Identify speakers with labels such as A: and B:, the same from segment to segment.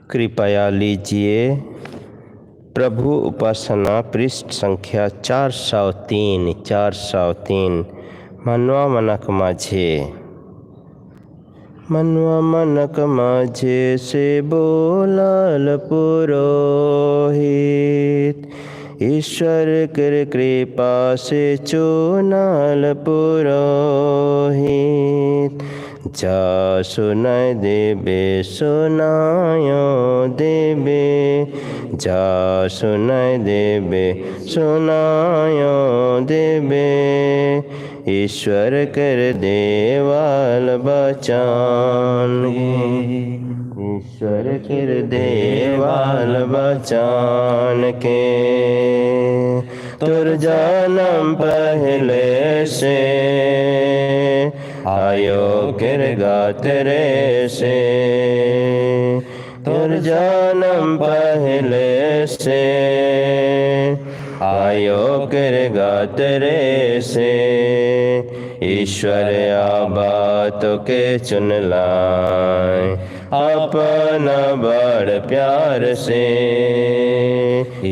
A: कृपया लीजिए प्रभु उपासना पृष्ठ संख्या 403 मनवा मनक माझे। मनवा मनक माझे से बोलाल पुरोहित, ईश्वर कर कृपा से चुनाल पुरोहित। जा सुनाय देबे सुनायो देबे, जा सुनाय देबे सुनायो देबे। ईश्वर कर देवाल बचान, ईश्वर कर देवाल बचान के। तुर जन्म पहले से आयो कर गातरे से, तुर जन्म पहले से आयो कर गातरे से। ईश्वर आबा तो के चुन लाए अपना बड़ प्यार से।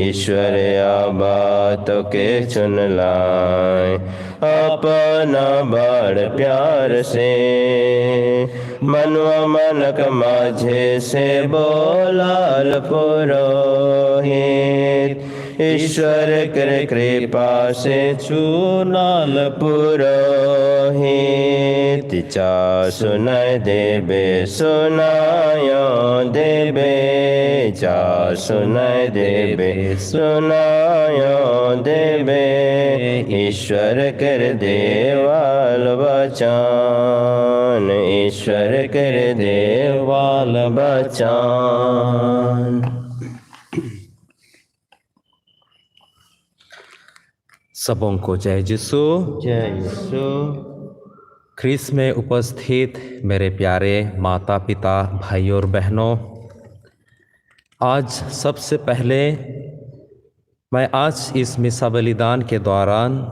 A: ईश्वर आबा तो के चुन लाए अपना बड़ प्यार से। मनवा मनक माझे से बोलाल पुरोहित, ईश्वर कर कृपा से चुनाल पुरोहित। जा सुनाय देबे सुनायो देबे, जा सुनाय देबे सुनायो देबे। ईश्वर कर देवाल बचान, ईश्वर कर देवाल बचान।
B: सबों को जय यीशु।
A: जय यीशु।
B: ख्रीस्त में उपस्थित मेरे प्यारे माता पिता भाई और बहनों, आज सबसे पहले मैं आज इस मिसा बलिदान के दौरान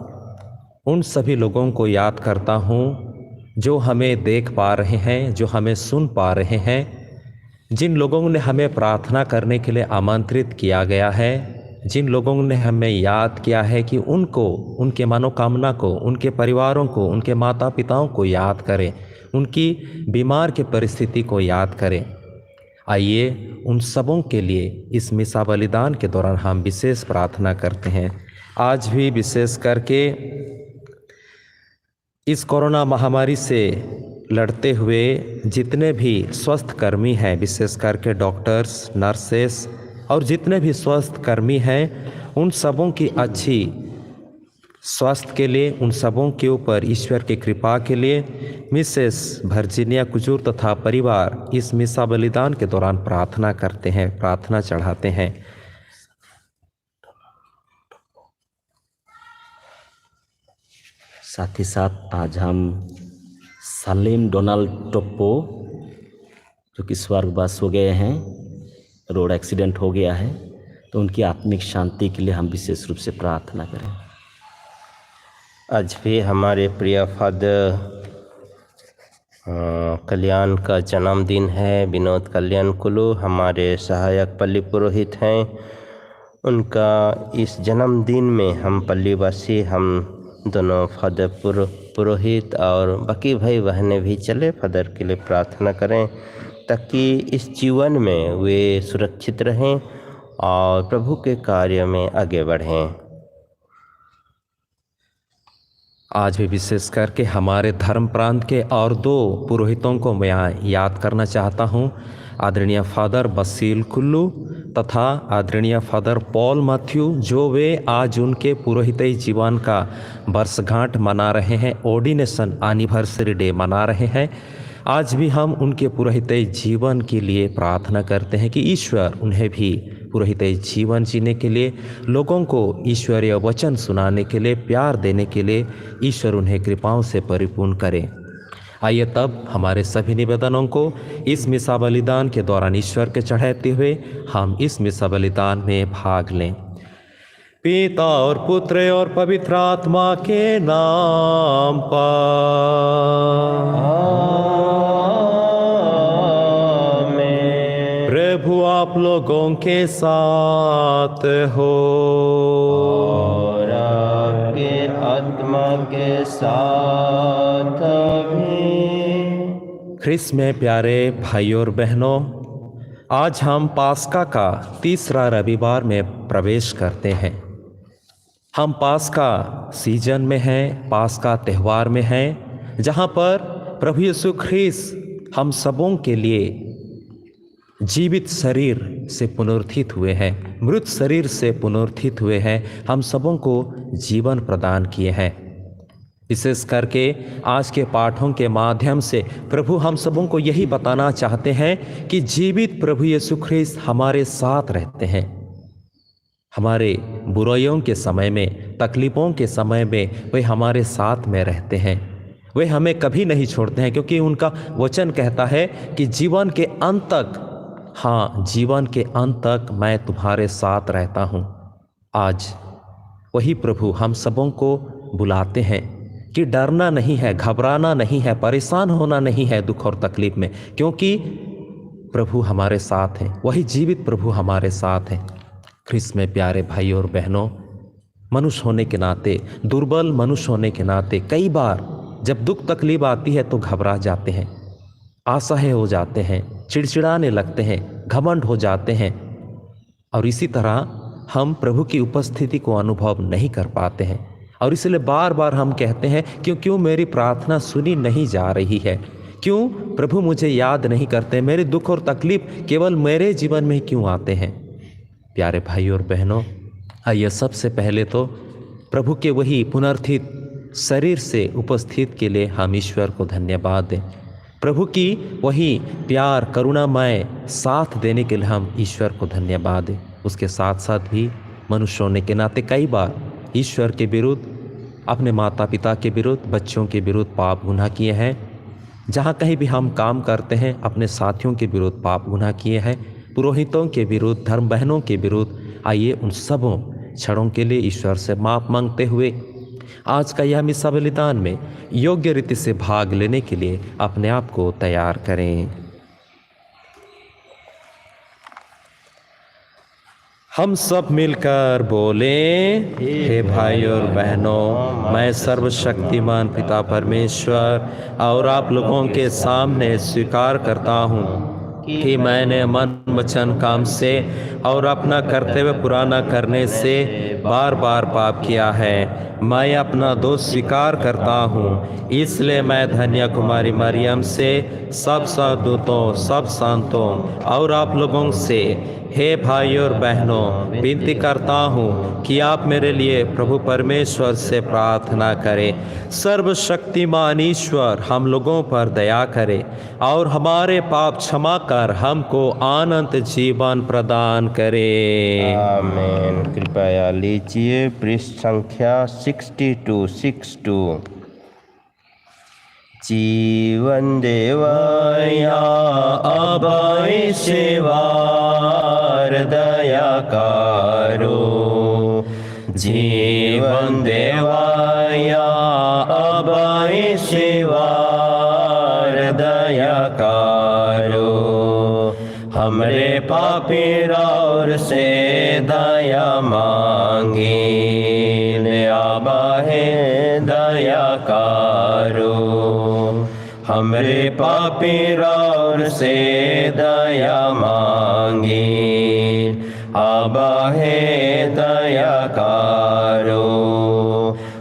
B: उन सभी लोगों को याद करता हूँ जो हमें देख पा रहे हैं, जो हमें सुन पा रहे हैं, जिन लोगों ने हमें प्रार्थना करने के लिए आमंत्रित किया गया है, जिन लोगों ने हमें याद किया है कि उनको, उनके मनोकामना को, उनके परिवारों को, उनके माता पिताओं को याद करें, उनकी बीमार की परिस्थिति को याद करें। आइए उन सबों के लिए इस मिसा बलिदान के दौरान हम विशेष प्रार्थना करते हैं। आज भी विशेष करके इस कोरोना महामारी से लड़ते हुए जितने भी स्वास्थ्य कर्मी हैं, विशेष करके डॉक्टर्स, नर्सेस और जितने भी स्वास्थ्य कर्मी हैं, उन सबों की अच्छी स्वास्थ्य के लिए, उन सबों के ऊपर ईश्वर की कृपा के लिए मिसेस वर्जीनिया कुजूर तथा परिवार इस मिसा बलिदान के दौरान प्रार्थना करते हैं, प्रार्थना चढ़ाते हैं।
C: साथ ही साथ आज हम सालेम डोनाल्ड टोप्पो जो कि स्वर्गवास हो गए हैं, रोड एक्सीडेंट हो गया है, तो उनकी आत्मिक शांति के लिए हम विशेष रूप से प्रार्थना करें।
A: आज भी हमारे प्रिय फादर कल्याण का जन्मदिन है। विनोद कल्याण कुल्लू हमारे सहायक पल्ली पुरोहित हैं। उनका इस जन्मदिन में हम पल्लीवासी, हम दोनों फादर पुरोहित और बाकी भाई बहनें भी चले फादर के लिए प्रार्थना करें, ताकि इस जीवन में वे सुरक्षित रहें और प्रभु के कार्य में आगे बढ़ें।
B: आज भी विशेष करके हमारे धर्म प्रांत के और 2 पुरोहितों को मैं याद करना चाहता हूँ, आदरणीय फादर बसील कुल्लू तथा आदरणीय फादर पॉल मैथ्यू, जो वे आज उनके पुरोहितीय जीवन का वर्षगांठ मना रहे हैं, ऑर्डिनेशन एनिवर्सरी डे मना रहे हैं। आज भी हम उनके पुरोहितीय जीवन के लिए प्रार्थना करते हैं कि ईश्वर उन्हें भी पुरोहितीय जीवन जीने के लिए, लोगों को ईश्वरीय वचन सुनाने के लिए, प्यार देने के लिए ईश्वर उन्हें कृपाओं से परिपूर्ण करे। आइए तब हमारे सभी निवेदनों को इस मिसा बलिदान के दौरान ईश्वर के चढ़ाते हुए हम इस मिसा बलिदान में भाग लें। पिता और पुत्र और पवित्र आत्मा के नाम पर। प्रभु आप लोगों के साथ हो।
A: और आपके आत्मा के साथ भी।
B: ख्रिस्त में प्यारे भाइयों और बहनों, आज हम पास्का का तीसरा रविवार में प्रवेश करते हैं। हम पास्का सीजन में हैं, पास्का त्यौहार में हैं, जहाँ पर प्रभु यीशु ख्रिस्त हम सबों के लिए जीवित शरीर से पुनरुत्थित हुए हैं, मृत शरीर से पुनरुत्थित हुए हैं, हम सबों को जीवन प्रदान किए हैं। विशेष करके आज के पाठों के माध्यम से प्रभु हम सबों को यही बताना चाहते हैं कि जीवित प्रभु यीशु ख्रिस्त हमारे साथ रहते हैं। हमारे बुराइयों के समय में, तकलीफ़ों के समय में वे हमारे साथ में रहते हैं। वे हमें कभी नहीं छोड़ते हैं, क्योंकि उनका वचन कहता है कि जीवन के अंत तक, हाँ, जीवन के अंत तक मैं तुम्हारे साथ रहता हूँ। आज वही प्रभु हम सबों को बुलाते हैं कि डरना नहीं है, घबराना नहीं है, परेशान होना नहीं है दुख और तकलीफ में, क्योंकि प्रभु हमारे साथ हैं। वही जीवित प्रभु हमारे साथ हैं। ख्रिस्त में प्यारे भाइयों और बहनों, मनुष्य होने के नाते, दुर्बल मनुष्य होने के नाते कई बार जब दुख तकलीफ आती है तो घबरा जाते हैं, असह्य हो जाते हैं, चिड़चिड़ाने लगते हैं, घमंड हो जाते हैं, और इसी तरह हम प्रभु की उपस्थिति को अनुभव नहीं कर पाते हैं। और इसलिए बार बार हम कहते हैं क्यों मेरी प्रार्थना सुनी नहीं जा रही है, क्यों प्रभु मुझे याद नहीं करते, मेरे दुख और तकलीफ केवल मेरे जीवन में क्यों आते हैं। प्यारे भाइयों और बहनों, आइए सबसे पहले तो प्रभु के वही पुनरुत्थित शरीर से उपस्थित के लिए हम ईश्वर को धन्यवाद दें। प्रभु की वही प्यार करुणामय साथ देने के लिए हम ईश्वर को धन्यवाद दें। उसके साथ साथ भी मनुष्य होने के नाते कई बार ईश्वर के विरुद्ध, अपने माता पिता के विरुद्ध, बच्चों के विरुद्ध पाप गुनाह किए हैं। जहाँ कहीं भी हम काम करते हैं, अपने साथियों के विरुद्ध पाप गुनाह किए हैं, पुरोहितों के विरुद्ध, धर्म बहनों के विरुद्ध। आइए उन सबों क्षणों के लिए ईश्वर से माफ़ मांगते हुए आज का यह मिसा बलिदान में योग्य रीति से भाग लेने के लिए अपने आप को तैयार करें। हम सब मिलकर बोले, हे भाइयों और बहनों, मैं सर्वशक्तिमान पिता परमेश्वर और आप लोगों के सामने स्वीकार करता हूँ कि मैंने मन, वचन, काम से और अपना कर्तव्य पूरा न करने से बार बार पाप किया है। मैं अपना दोष स्वीकार करता हूँ। इसलिए मैं धन्य कुमारी मरियम से, सब सदूतों, सब संतों और आप लोगों से, हे भाइयों और बहनों, विनती करता हूँ कि आप मेरे लिए प्रभु परमेश्वर से प्रार्थना करें। सर्वशक्तिमान ईश्वर हम लोगों पर दया करे और हमारे पाप क्षमा कर हमको अनंत जीवन प्रदान करे।
A: आमीन। कृपया लीजिए पृष्ठ संख्या 6262। जीवन देवाया अभय सेवार दया करो। जीवन देवाया अभय सेवार दया करो। हमरे पापी और से दया मांगी, आबा है दया करो। हमरे पापी और से दया मांगी, आबा है दया करो।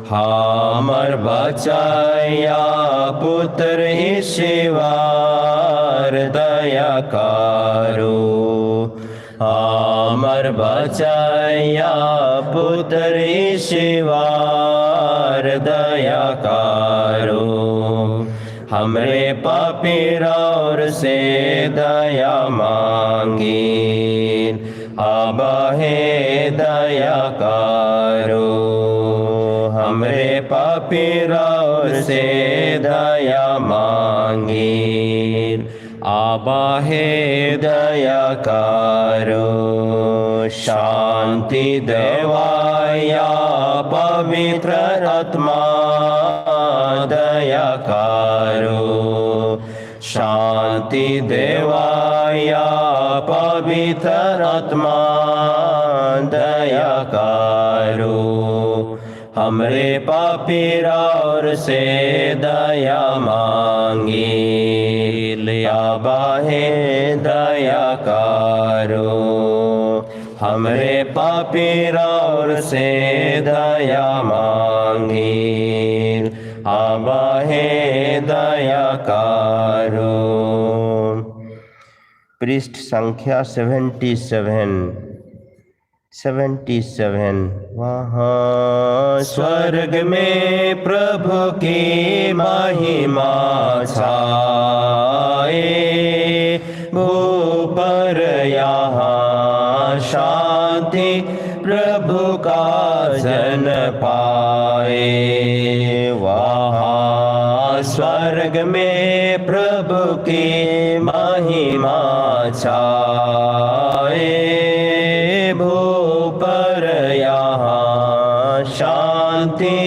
A: हमर बचाया पुत्र ईश्वर दया करो। हमर बचाया पुत्र ईश्वर दया करो। हमरे पापी और से दया मांगी, आबा है दया करो। हमरे पापी और से दया मांगी, आबा है दया करो। शांति देवाया पवित्र आत्मा दया करो। शांति देवाया पवित्र आत्मा दया करो, हमरे पापीरा और से दया मांगी, लिया बाहे दया करो, हमरे पापीरा और से दया मांगी, आबाहे दया करो। पृष्ठ संख्या 77 वहाँ स्वर्ग में प्रभु की महिमा छाए, भूपर यहाँ शांति प्रभु का जन पाए। वहाँ स्वर्ग में प्रभु की महिमा छाए, भूपर यहाँ शांति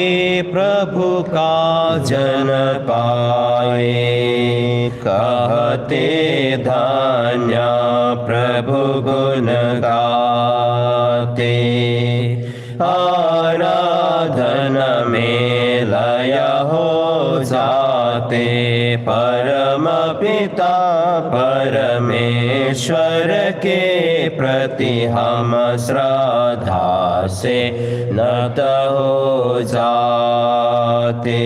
A: प्रभु का जन पाए। कहते धन्य प्रभु गुण गाते, आराधन में लय हो जाते, परम पिता परमेश्वर के प्रति हम श्रद्धा से नत हो जाते।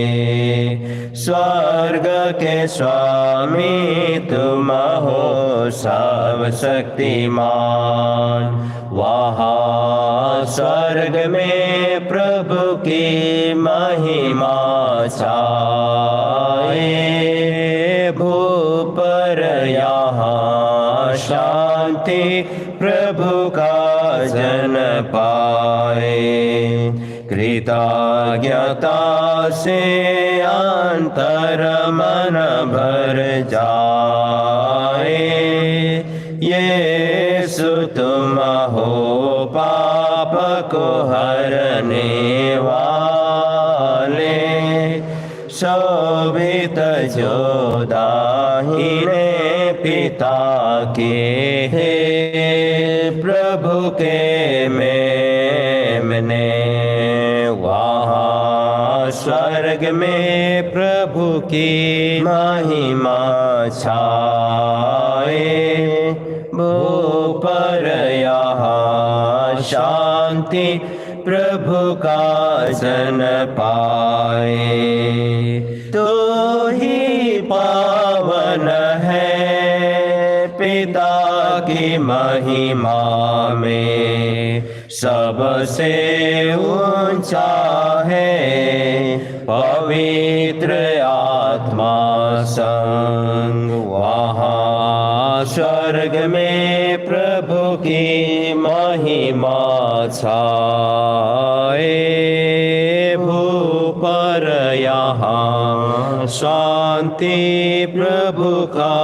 A: स्वर्ग के स्वामी तुम हो सब शक्तिमान, वहाँ स्वर्ग में प्रभु की महिमा छाए, भूपर यहाँ शांति प्रभु का जन पाए। कृतज्ञता से अंतर मन भर जाए, यीशु तुम हो पाप को हरने वाले, शोभित जो दाहिने पिता के हे प्रभु के मेमने। वहाँ स्वर्ग में प्रभु की महिमा छाए, भूपर यहाँ शांति प्रभु का जन पाए। तो ही पावन है पिता की महिमा में, सबसे ऊंचा है पवित्र आत्मा संग। वहाँ स्वर्ग में प्रभु की महिमा छाए, भूपर यहाँ शांति प्रभु का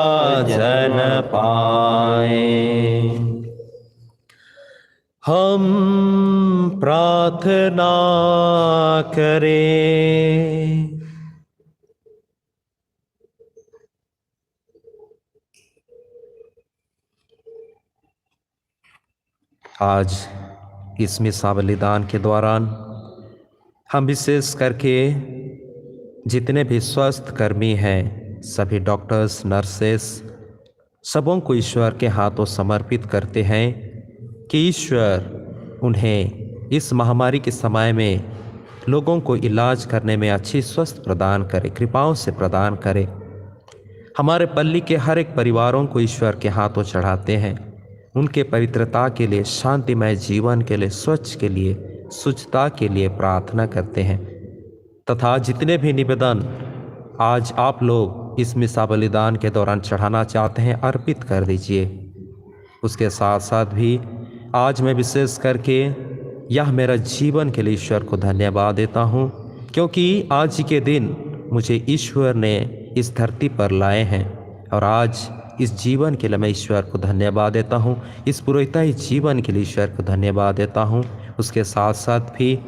A: जन पाए। हम प्रार्थना करें।
B: आज इस मिसा बलिदान के दौरान हम विशेष करके जितने भी स्वास्थ्य कर्मी हैं, सभी डॉक्टर्स, नर्सेस, सबों को ईश्वर के हाथों समर्पित करते हैं कि ईश्वर उन्हें इस महामारी के समय में लोगों को इलाज करने में अच्छी स्वास्थ्य प्रदान करे, कृपाओं से प्रदान करे। हमारे पल्ली के हर एक परिवारों को ईश्वर के हाथों चढ़ाते हैं, उनके पवित्रता के लिए, शांतिमय जीवन के लिए, स्वच्छ के लिए, शुचिता के लिए प्रार्थना करते हैं। तथा जितने भी निवेदन आज आप लोग इस मिसा बलिदान के दौरान चढ़ाना चाहते हैं, अर्पित कर दीजिए। उसके साथ साथ भी आज मैं विशेष करके यह मेरा जीवन के लिए ईश्वर को धन्यवाद देता हूँ, क्योंकि आज के दिन मुझे ईश्वर ने इस धरती पर लाए हैं और आज इस जीवन के लिए मैं ईश्वर को धन्यवाद देता हूँ। इस पुरोहिताई जीवन के लिए ईश्वर को धन्यवाद देता हूँ। उसके साथ साथ भी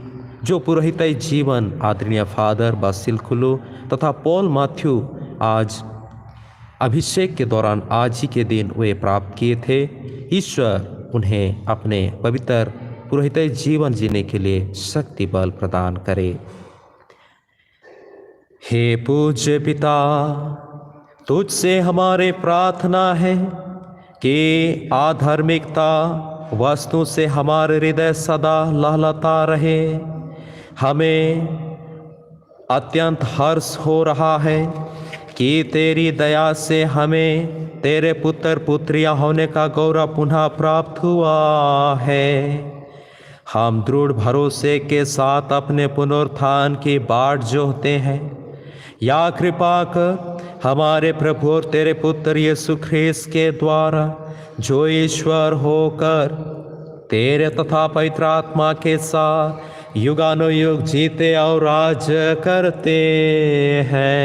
B: जो पुरोहिताई जीवन आदरणीय फादर बासिल कुल्लू तथा पॉल मैथ्यू आज अभिषेक के दौरान आज ही के दिन वे प्राप्त किए थे, ईश्वर उन्हें अपने पवित्र पुरोहित जीवन जीने के लिए शक्ति बल प्रदान करे। हे पूज्य पिता, तुझसे हमारे प्रार्थना है कि आधार्मिकता वस्तु से हमारे हृदय सदा लहलता रहे। हमें अत्यंत हर्ष हो रहा है कि तेरी दया से हमें तेरे पुत्र पुत्रियां होने का गौरव पुनः प्राप्त हुआ है। हम दृढ़ भरोसे के साथ अपने पुनरुत्थान की बाट जोहते हैं। या कृपा कर हमारे प्रभु और तेरे पुत्र यीशु ख्रीस्त के द्वारा, जो ईश्वर होकर तेरे तथा पवित्र आत्मा के साथ युगानुयुग जीते और राज करते हैं।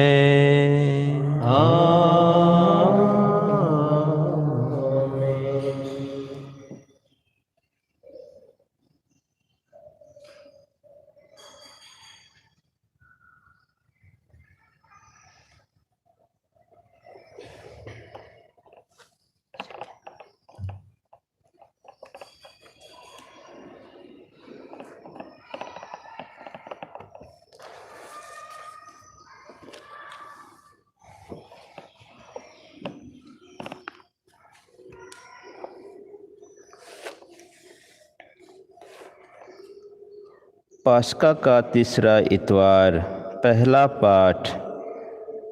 A: पास्का का तीसरा इतवार। पहला पाठ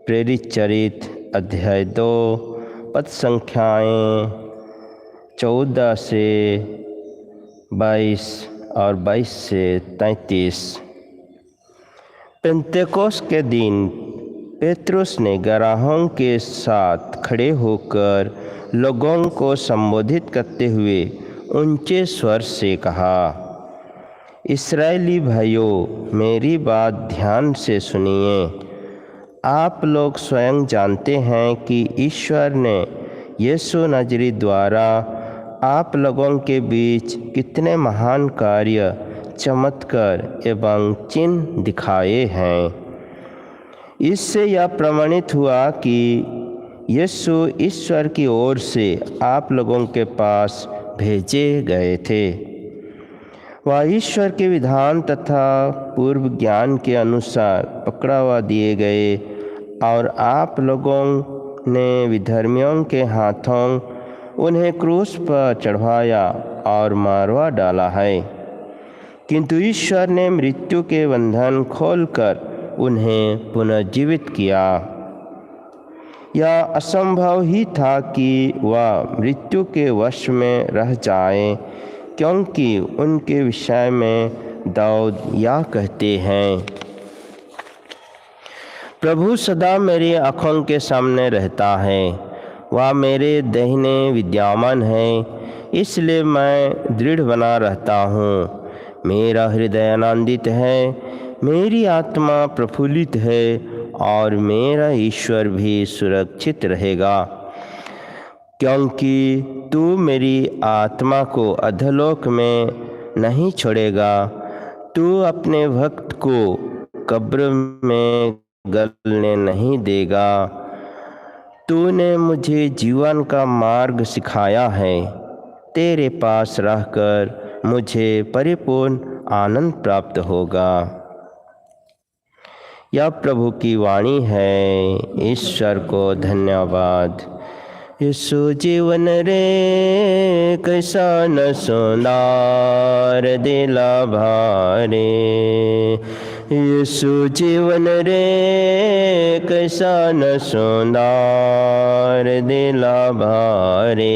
A: प्रेरित चरित अध्याय 2 पद संख्याएँ 14 से 22 और 22 से 33। पेंतेकोस के दिन पेत्रुस ने ग्यारहों के साथ खड़े होकर लोगों को संबोधित करते हुए ऊंचे स्वर से कहा, इस्राएली भाइयों, मेरी बात ध्यान से सुनिए। आप लोग स्वयं जानते हैं कि ईश्वर ने यीशु नजरी द्वारा आप लोगों के बीच कितने महान कार्य, चमत्कार एवं चिन्ह दिखाए हैं। इससे यह प्रमाणित हुआ कि यीशु ईश्वर की ओर से आप लोगों के पास भेजे गए थे। वह ईश्वर के विधान तथा पूर्व ज्ञान के अनुसार पकड़ावा दिए गए और आप लोगों ने विधर्मियों के हाथों उन्हें क्रूस पर चढ़वाया और मारवा डाला है। किंतु ईश्वर ने मृत्यु के बंधन खोलकर उन्हें पुनर्जीवित किया। यह असंभव ही था कि वह मृत्यु के वश में रह जाए, क्योंकि उनके विषय में दाऊद यह कहते हैं, प्रभु सदा मेरी आँखों के सामने रहता है, वह मेरे दाहिने विद्यमान है, इसलिए मैं दृढ़ बना रहता हूँ। मेरा हृदय आनंदित है, मेरी आत्मा प्रफुल्लित है और मेरा ईश्वर भी सुरक्षित रहेगा, क्योंकि तू मेरी आत्मा को अधोलोक में नहीं छोड़ेगा। तू अपने भक्त को कब्र में गलने नहीं देगा। तूने मुझे जीवन का मार्ग सिखाया है। तेरे पास रहकर मुझे परिपूर्ण आनंद प्राप्त होगा। यह प्रभु की वाणी है। ईश्वर को धन्यवाद। यीशु जीवन रे कैसा न सुंदर दिला भारे, यीशु जीवन रे कैसा न सुंदर दिला भारे।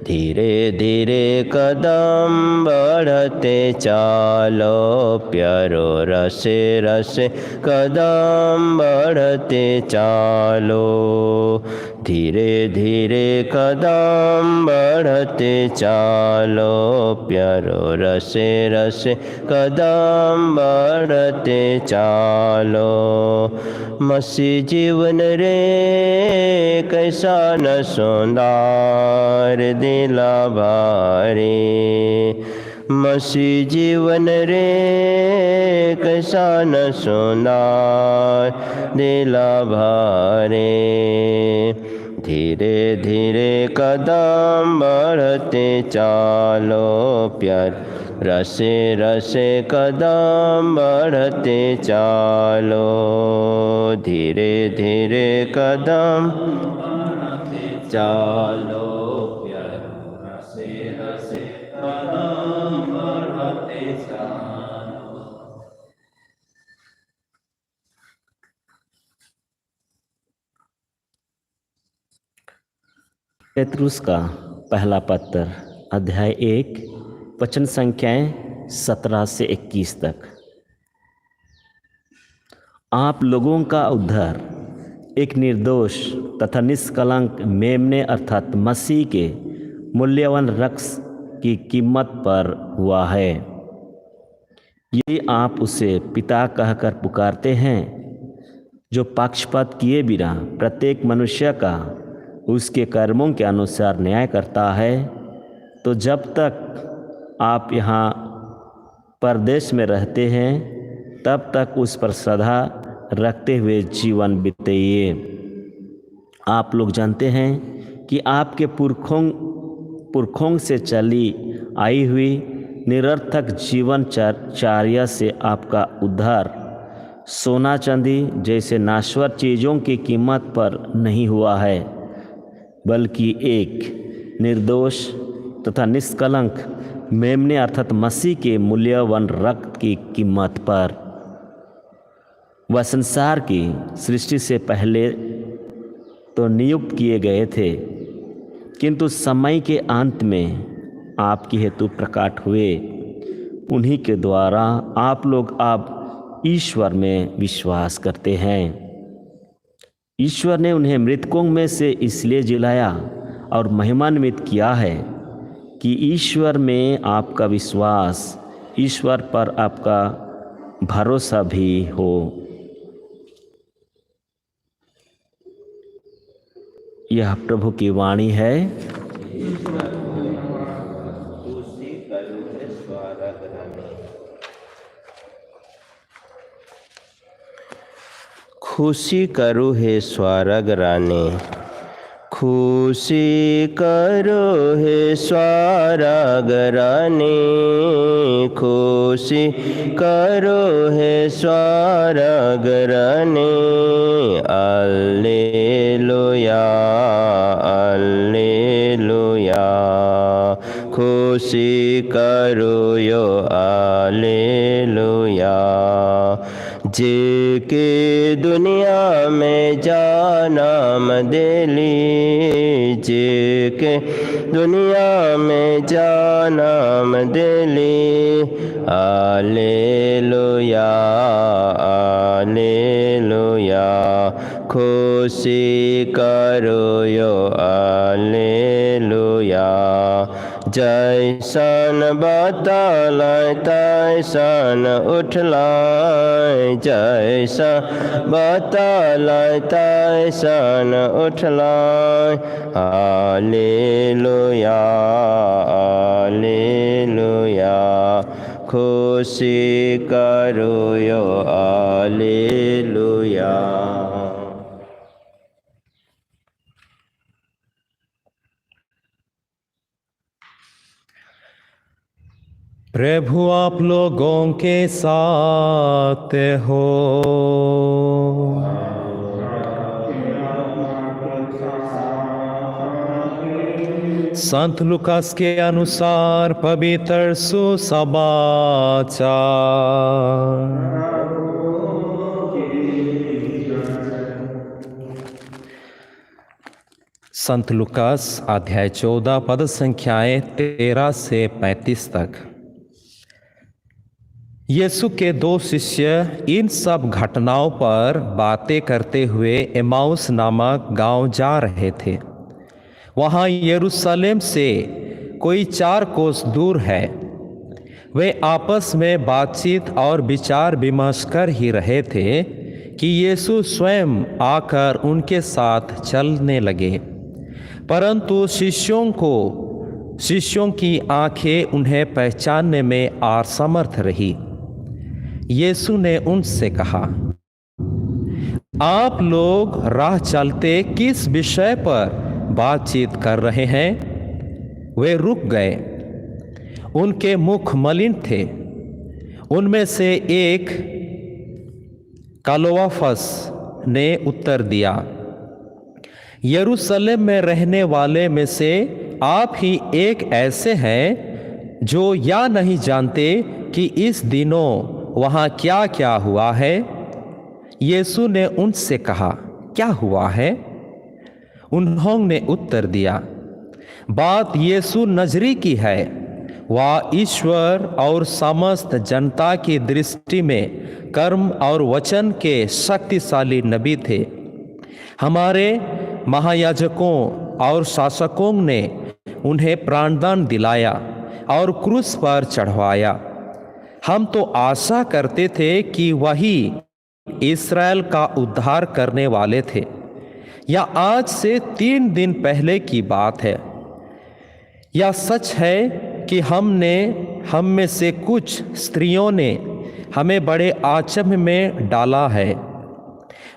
A: धीरे धीरे कदम बढ़ते चालो, प्यारो रसे रसे कदम बढ़ते चालो। धीरे धीरे कदम बढ़ते चालो, प्यारो रसे रसे कदम बढ़ते चालो। मसीह जीवन रे कैसा न सुंदर दिला भारे, मसीह जीवन रे कैसा न सुंदर दिला भारे। धीरे धीरे कदम बढ़ते चालो प्यार रसे रसे कदम बढ़ते चालो धीरे धीरे कदम चालो प्यार रसे रसे कदम बढ़ते चालो।
C: पेतरुस का पहला पत्र अध्याय 1 वचन संख्याएं 17 से 21 तक। आप लोगों का उद्धार एक निर्दोष तथा निष्कलंक मेमने अर्थात मसीह के मूल्यवान रक्त की कीमत पर हुआ है। यदि आप उसे पिता कहकर पुकारते हैं, जो पक्षपात किए बिना प्रत्येक मनुष्य का उसके कर्मों के अनुसार न्याय करता है, तो जब तक आप यहाँ परदेश में रहते हैं तब तक उस पर श्रद्धा रखते हुए जीवन बिताइए। आप लोग जानते हैं कि आपके पुरखों से चली आई हुई निरर्थक जीवनचर्या से आपका उद्धार सोना चांदी जैसे नाश्वर चीज़ों की कीमत पर नहीं हुआ है, बल्कि एक निर्दोष तथा निष्कलंक मेमने अर्थात मसीह के मूल्यवान रक्त की कीमत पर। वह संसार की सृष्टि से पहले तो नियुक्त किए गए थे, किंतु समय के अंत में आपकी हेतु प्रकट हुए। उन्हीं के द्वारा आप लोग अब ईश्वर में विश्वास करते हैं। ईश्वर ने उन्हें मृतकों में से इसलिए जिलाया और महिमान्वित किया है कि ईश्वर में आपका विश्वास, ईश्वर पर आपका भरोसा भी हो। यह प्रभु की वाणी है।
A: खुशी करो हे स्वर्ग रानी, खुशी करो हे स्वर्ग रानी, खुशी करो हे स्वर्ग रानी। alleluia alleluia खुशी करो यो alleluia। जे के दुनिया में जन्म देली, जे के दुनिया में जन्म देली। alleluia alleluia खुशी करो यो alleluia। जैसन बतलाय तैसन उठलाय, जैसा बतलाय तैसन उठलाय। alleluia alleluia खुशी करो यो alleluia।
B: प्रभु आप लोगों के साथ हो। संत लूकास के अनुसार पवित्र सुसमाचार। संत लूकास अध्याय 14 पद संख्याएं 13 से 35 तक। यीशु के दो शिष्य इन सब घटनाओं पर बातें करते हुए एमाउस नामक गांव जा रहे थे। वहाँ यरूशलेम से कोई 4 कोस दूर है। वे आपस में बातचीत और विचार विमर्श कर ही रहे थे कि यीशु स्वयं आकर उनके साथ चलने लगे, परंतु शिष्यों की आंखें उन्हें पहचानने में असमर्थ रही। यीशु ने उनसे कहा, आप लोग राह चलते किस विषय पर बातचीत कर रहे हैं? वे रुक गए। उनके मुख मलिन थे। उनमें से एक क्लोपास ने उत्तर दिया, यरूशलेम में रहने वाले में से आप ही एक ऐसे हैं जो यह नहीं जानते कि इस दिनों वहाँ क्या क्या हुआ है। यीशु ने उनसे कहा, क्या हुआ है? उन्होंने उत्तर दिया, बात यीशु नजरी की है। वह ईश्वर और समस्त जनता की दृष्टि में कर्म और वचन के शक्तिशाली नबी थे। हमारे महायाजकों और शासकों ने उन्हें प्राणदान दिलाया और क्रूस पर चढ़वाया। हम तो आशा करते थे कि वही इस्राएल का उद्धार करने वाले थे। यह आज से 3 दिन पहले की बात है। यह सच है कि हम में से कुछ स्त्रियों ने हमें बड़े आचंभ में डाला है।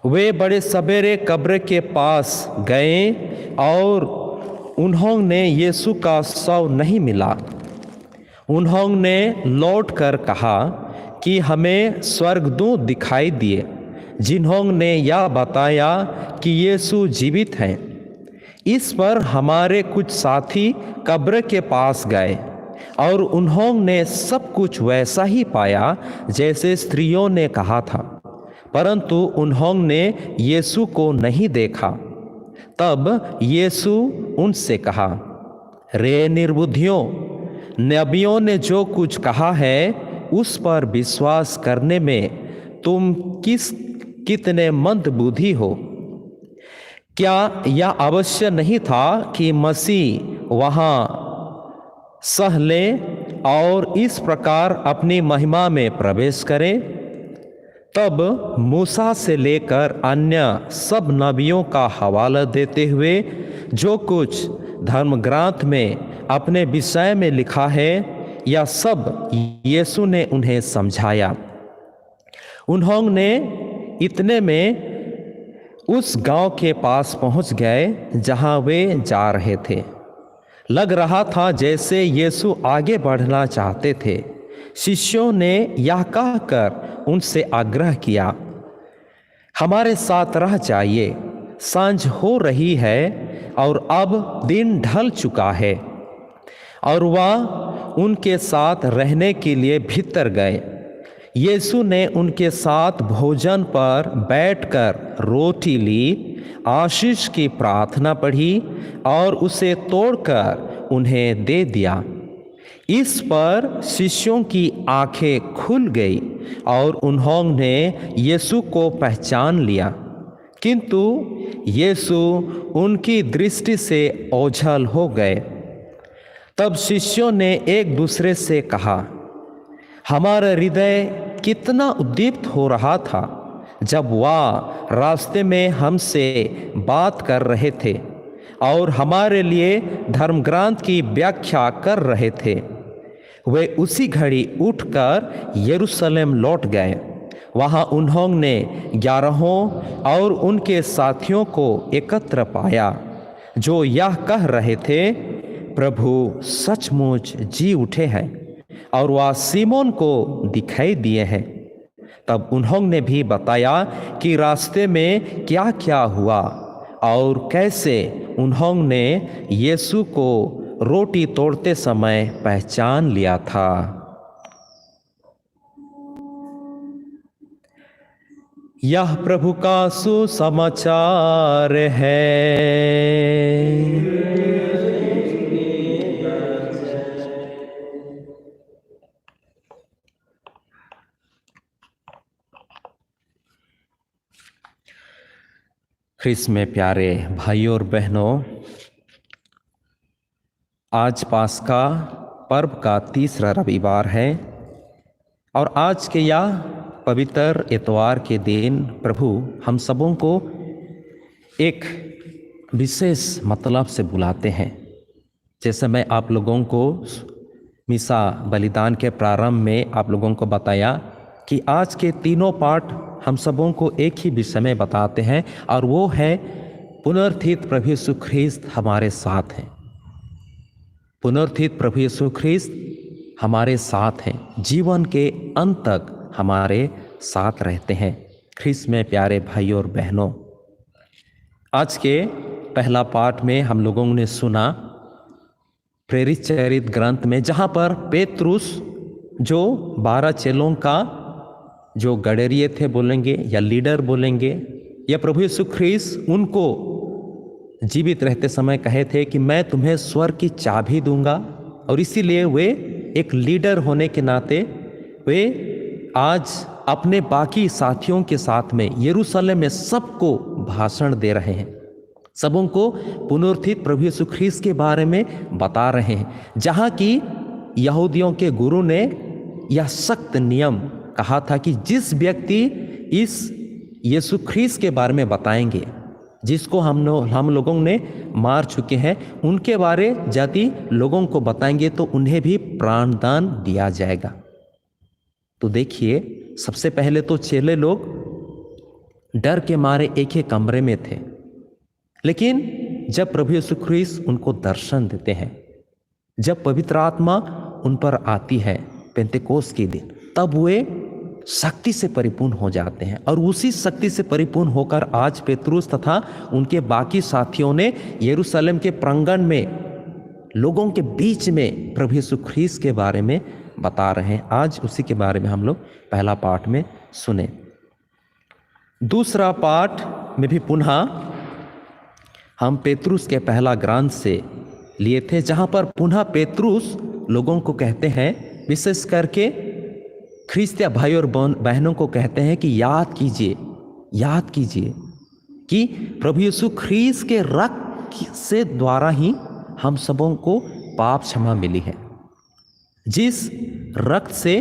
B: वे बड़े सवेरे कब्र के पास गए और उन्होंने यीशु का शव नहीं मिला। उन्होंने लौटकर कहा कि हमें स्वर्गदूत दिखाई दिए जिन्होंने यह बताया कि यीशु जीवित हैं। इस पर हमारे कुछ साथी कब्र के पास गए और उन्होंने सब कुछ वैसा ही पाया जैसे स्त्रियों ने कहा था, परंतु उन्होंने यीशु को नहीं देखा। तब यीशु उनसे कहा, रे निर्बुद्धियों, नबियों ने जो कुछ कहा है उस पर विश्वास करने में तुम कितने मंद बुद्धि हो। क्या यह अवश्य नहीं था कि मसीह वहाँ सह ले और इस प्रकार अपनी महिमा में प्रवेश करे? तब मूसा से लेकर अन्य सब नबियों का हवाला देते हुए जो कुछ धर्मग्रंथ में अपने विषय में लिखा है, यह सब यीशु ने उन्हें समझाया। उन्होंने इतने में उस गांव के पास पहुंच गए जहां वे जा रहे थे। लग रहा था जैसे यीशु आगे बढ़ना चाहते थे। शिष्यों ने यह कहकर उनसे आग्रह किया, हमारे साथ रह जाइए, सांझ हो रही है और अब दिन ढल चुका है। और वह उनके साथ रहने के लिए भीतर गए। यीशु ने उनके साथ भोजन पर बैठकर रोटी ली, आशीष की प्रार्थना पढ़ी और उसे तोड़कर उन्हें दे दिया। इस पर शिष्यों की आंखें खुल गई और उन्होंने यीशु को पहचान लिया, किंतु यीशु उनकी दृष्टि से ओझल हो गए। तब शिष्यों ने एक दूसरे से कहा, हमारा हृदय कितना उद्दीप्त हो रहा था जब वह रास्ते में हमसे बात कर रहे थे और हमारे लिए धर्मग्रंथ की व्याख्या कर रहे थे। वे उसी घड़ी उठकर यरूशलेम लौट गए। वहाँ उन्होंने 11 और उनके साथियों को एकत्र पाया जो यह कह रहे थे, प्रभु सचमुच जी उठे हैं और वह सीमोन को दिखाई दिए हैं। तब उन्होंने भी बताया कि रास्ते में क्या क्या हुआ और कैसे उन्होंने यीशु को रोटी तोड़ते समय पहचान लिया था। यह प्रभु का सुसमाचार है। ख्रिस्त में प्यारे भाइयों और बहनों, आज पास्का पर्व का तीसरा रविवार है और आज के यह पवित्र इतवार के दिन प्रभु हम सबों को एक विशेष मतलब से बुलाते हैं। जैसे मैं आप लोगों को मिसा बलिदान के प्रारंभ में आप लोगों को बताया कि आज के तीनों पाठ हम सबों को एक ही विषय में बताते हैं, और वो है पुनरुत्थित प्रभु यीशु ख्रीस्त हमारे साथ हैं। पुनरुत्थित प्रभु यीशु ख्रीस्त हमारे साथ हैं, जीवन के अंत तक हमारे साथ रहते हैं। ख्रीस्त में प्यारे भाइयों और बहनों, आज के पहला पाठ में हम लोगों ने सुना प्रेरित चरित ग्रंथ में, जहाँ पर पेतरुस जो 12 चेलों का जो गडरिये थे बोलेंगे या लीडर बोलेंगे, या प्रभु यीशु ख्रीस्त उनको जीवित रहते समय कहे थे कि मैं तुम्हें स्वर्ग की चाबी दूंगा, और इसीलिए वे एक लीडर होने के नाते वे आज अपने बाकी साथियों के साथ में यरूशलेम में सबको भाषण दे रहे हैं, सबों को पुनरुत्थित प्रभु यीशु ख्रीस्त के बारे में बता रहे हैं। जहाँ की यहूदियों के गुरु ने यह सख्त नियम कहा था कि जिस व्यक्ति इस यीशु ख्रीस्त के बारे में बताएंगे, जिसको हम लोगों ने मार चुके हैं, उनके बारे यदि लोगों को बताएंगे तो उन्हें भी प्राणदान दिया जाएगा। तो देखिए, सबसे पहले तो चेले लोग डर के मारे एक ही कमरे में थे, लेकिन जब प्रभु यीशु ख्रीस्त उनको दर्शन देते हैं, जब पवित्र आत्मा उन पर आती है पेंतेकोस्त के दिन, तब वे शक्ति से परिपूर्ण हो जाते हैं। और उसी शक्ति से परिपूर्ण होकर आज पेतरुस तथा उनके बाकी साथियों ने यरूशलेम के प्रांगण में लोगों के बीच में प्रभु यीशु ख्रीस्त के बारे में बता रहे हैं। आज उसी के बारे में हम लोग पहला पाठ में सुने। दूसरा पाठ में भी पुनः हम पेतरुस के पहला ग्रंथ से लिए थे, जहाँ पर पुनः पेतरुस लोगों को कहते हैं, विशेष करके ख्रिस्तिया भाई और बहनों को कहते हैं कि याद कीजिए कि प्रभु यीशु ख्रीस्त के रक्त से द्वारा ही हम सबों को पाप क्षमा मिली है। जिस रक्त से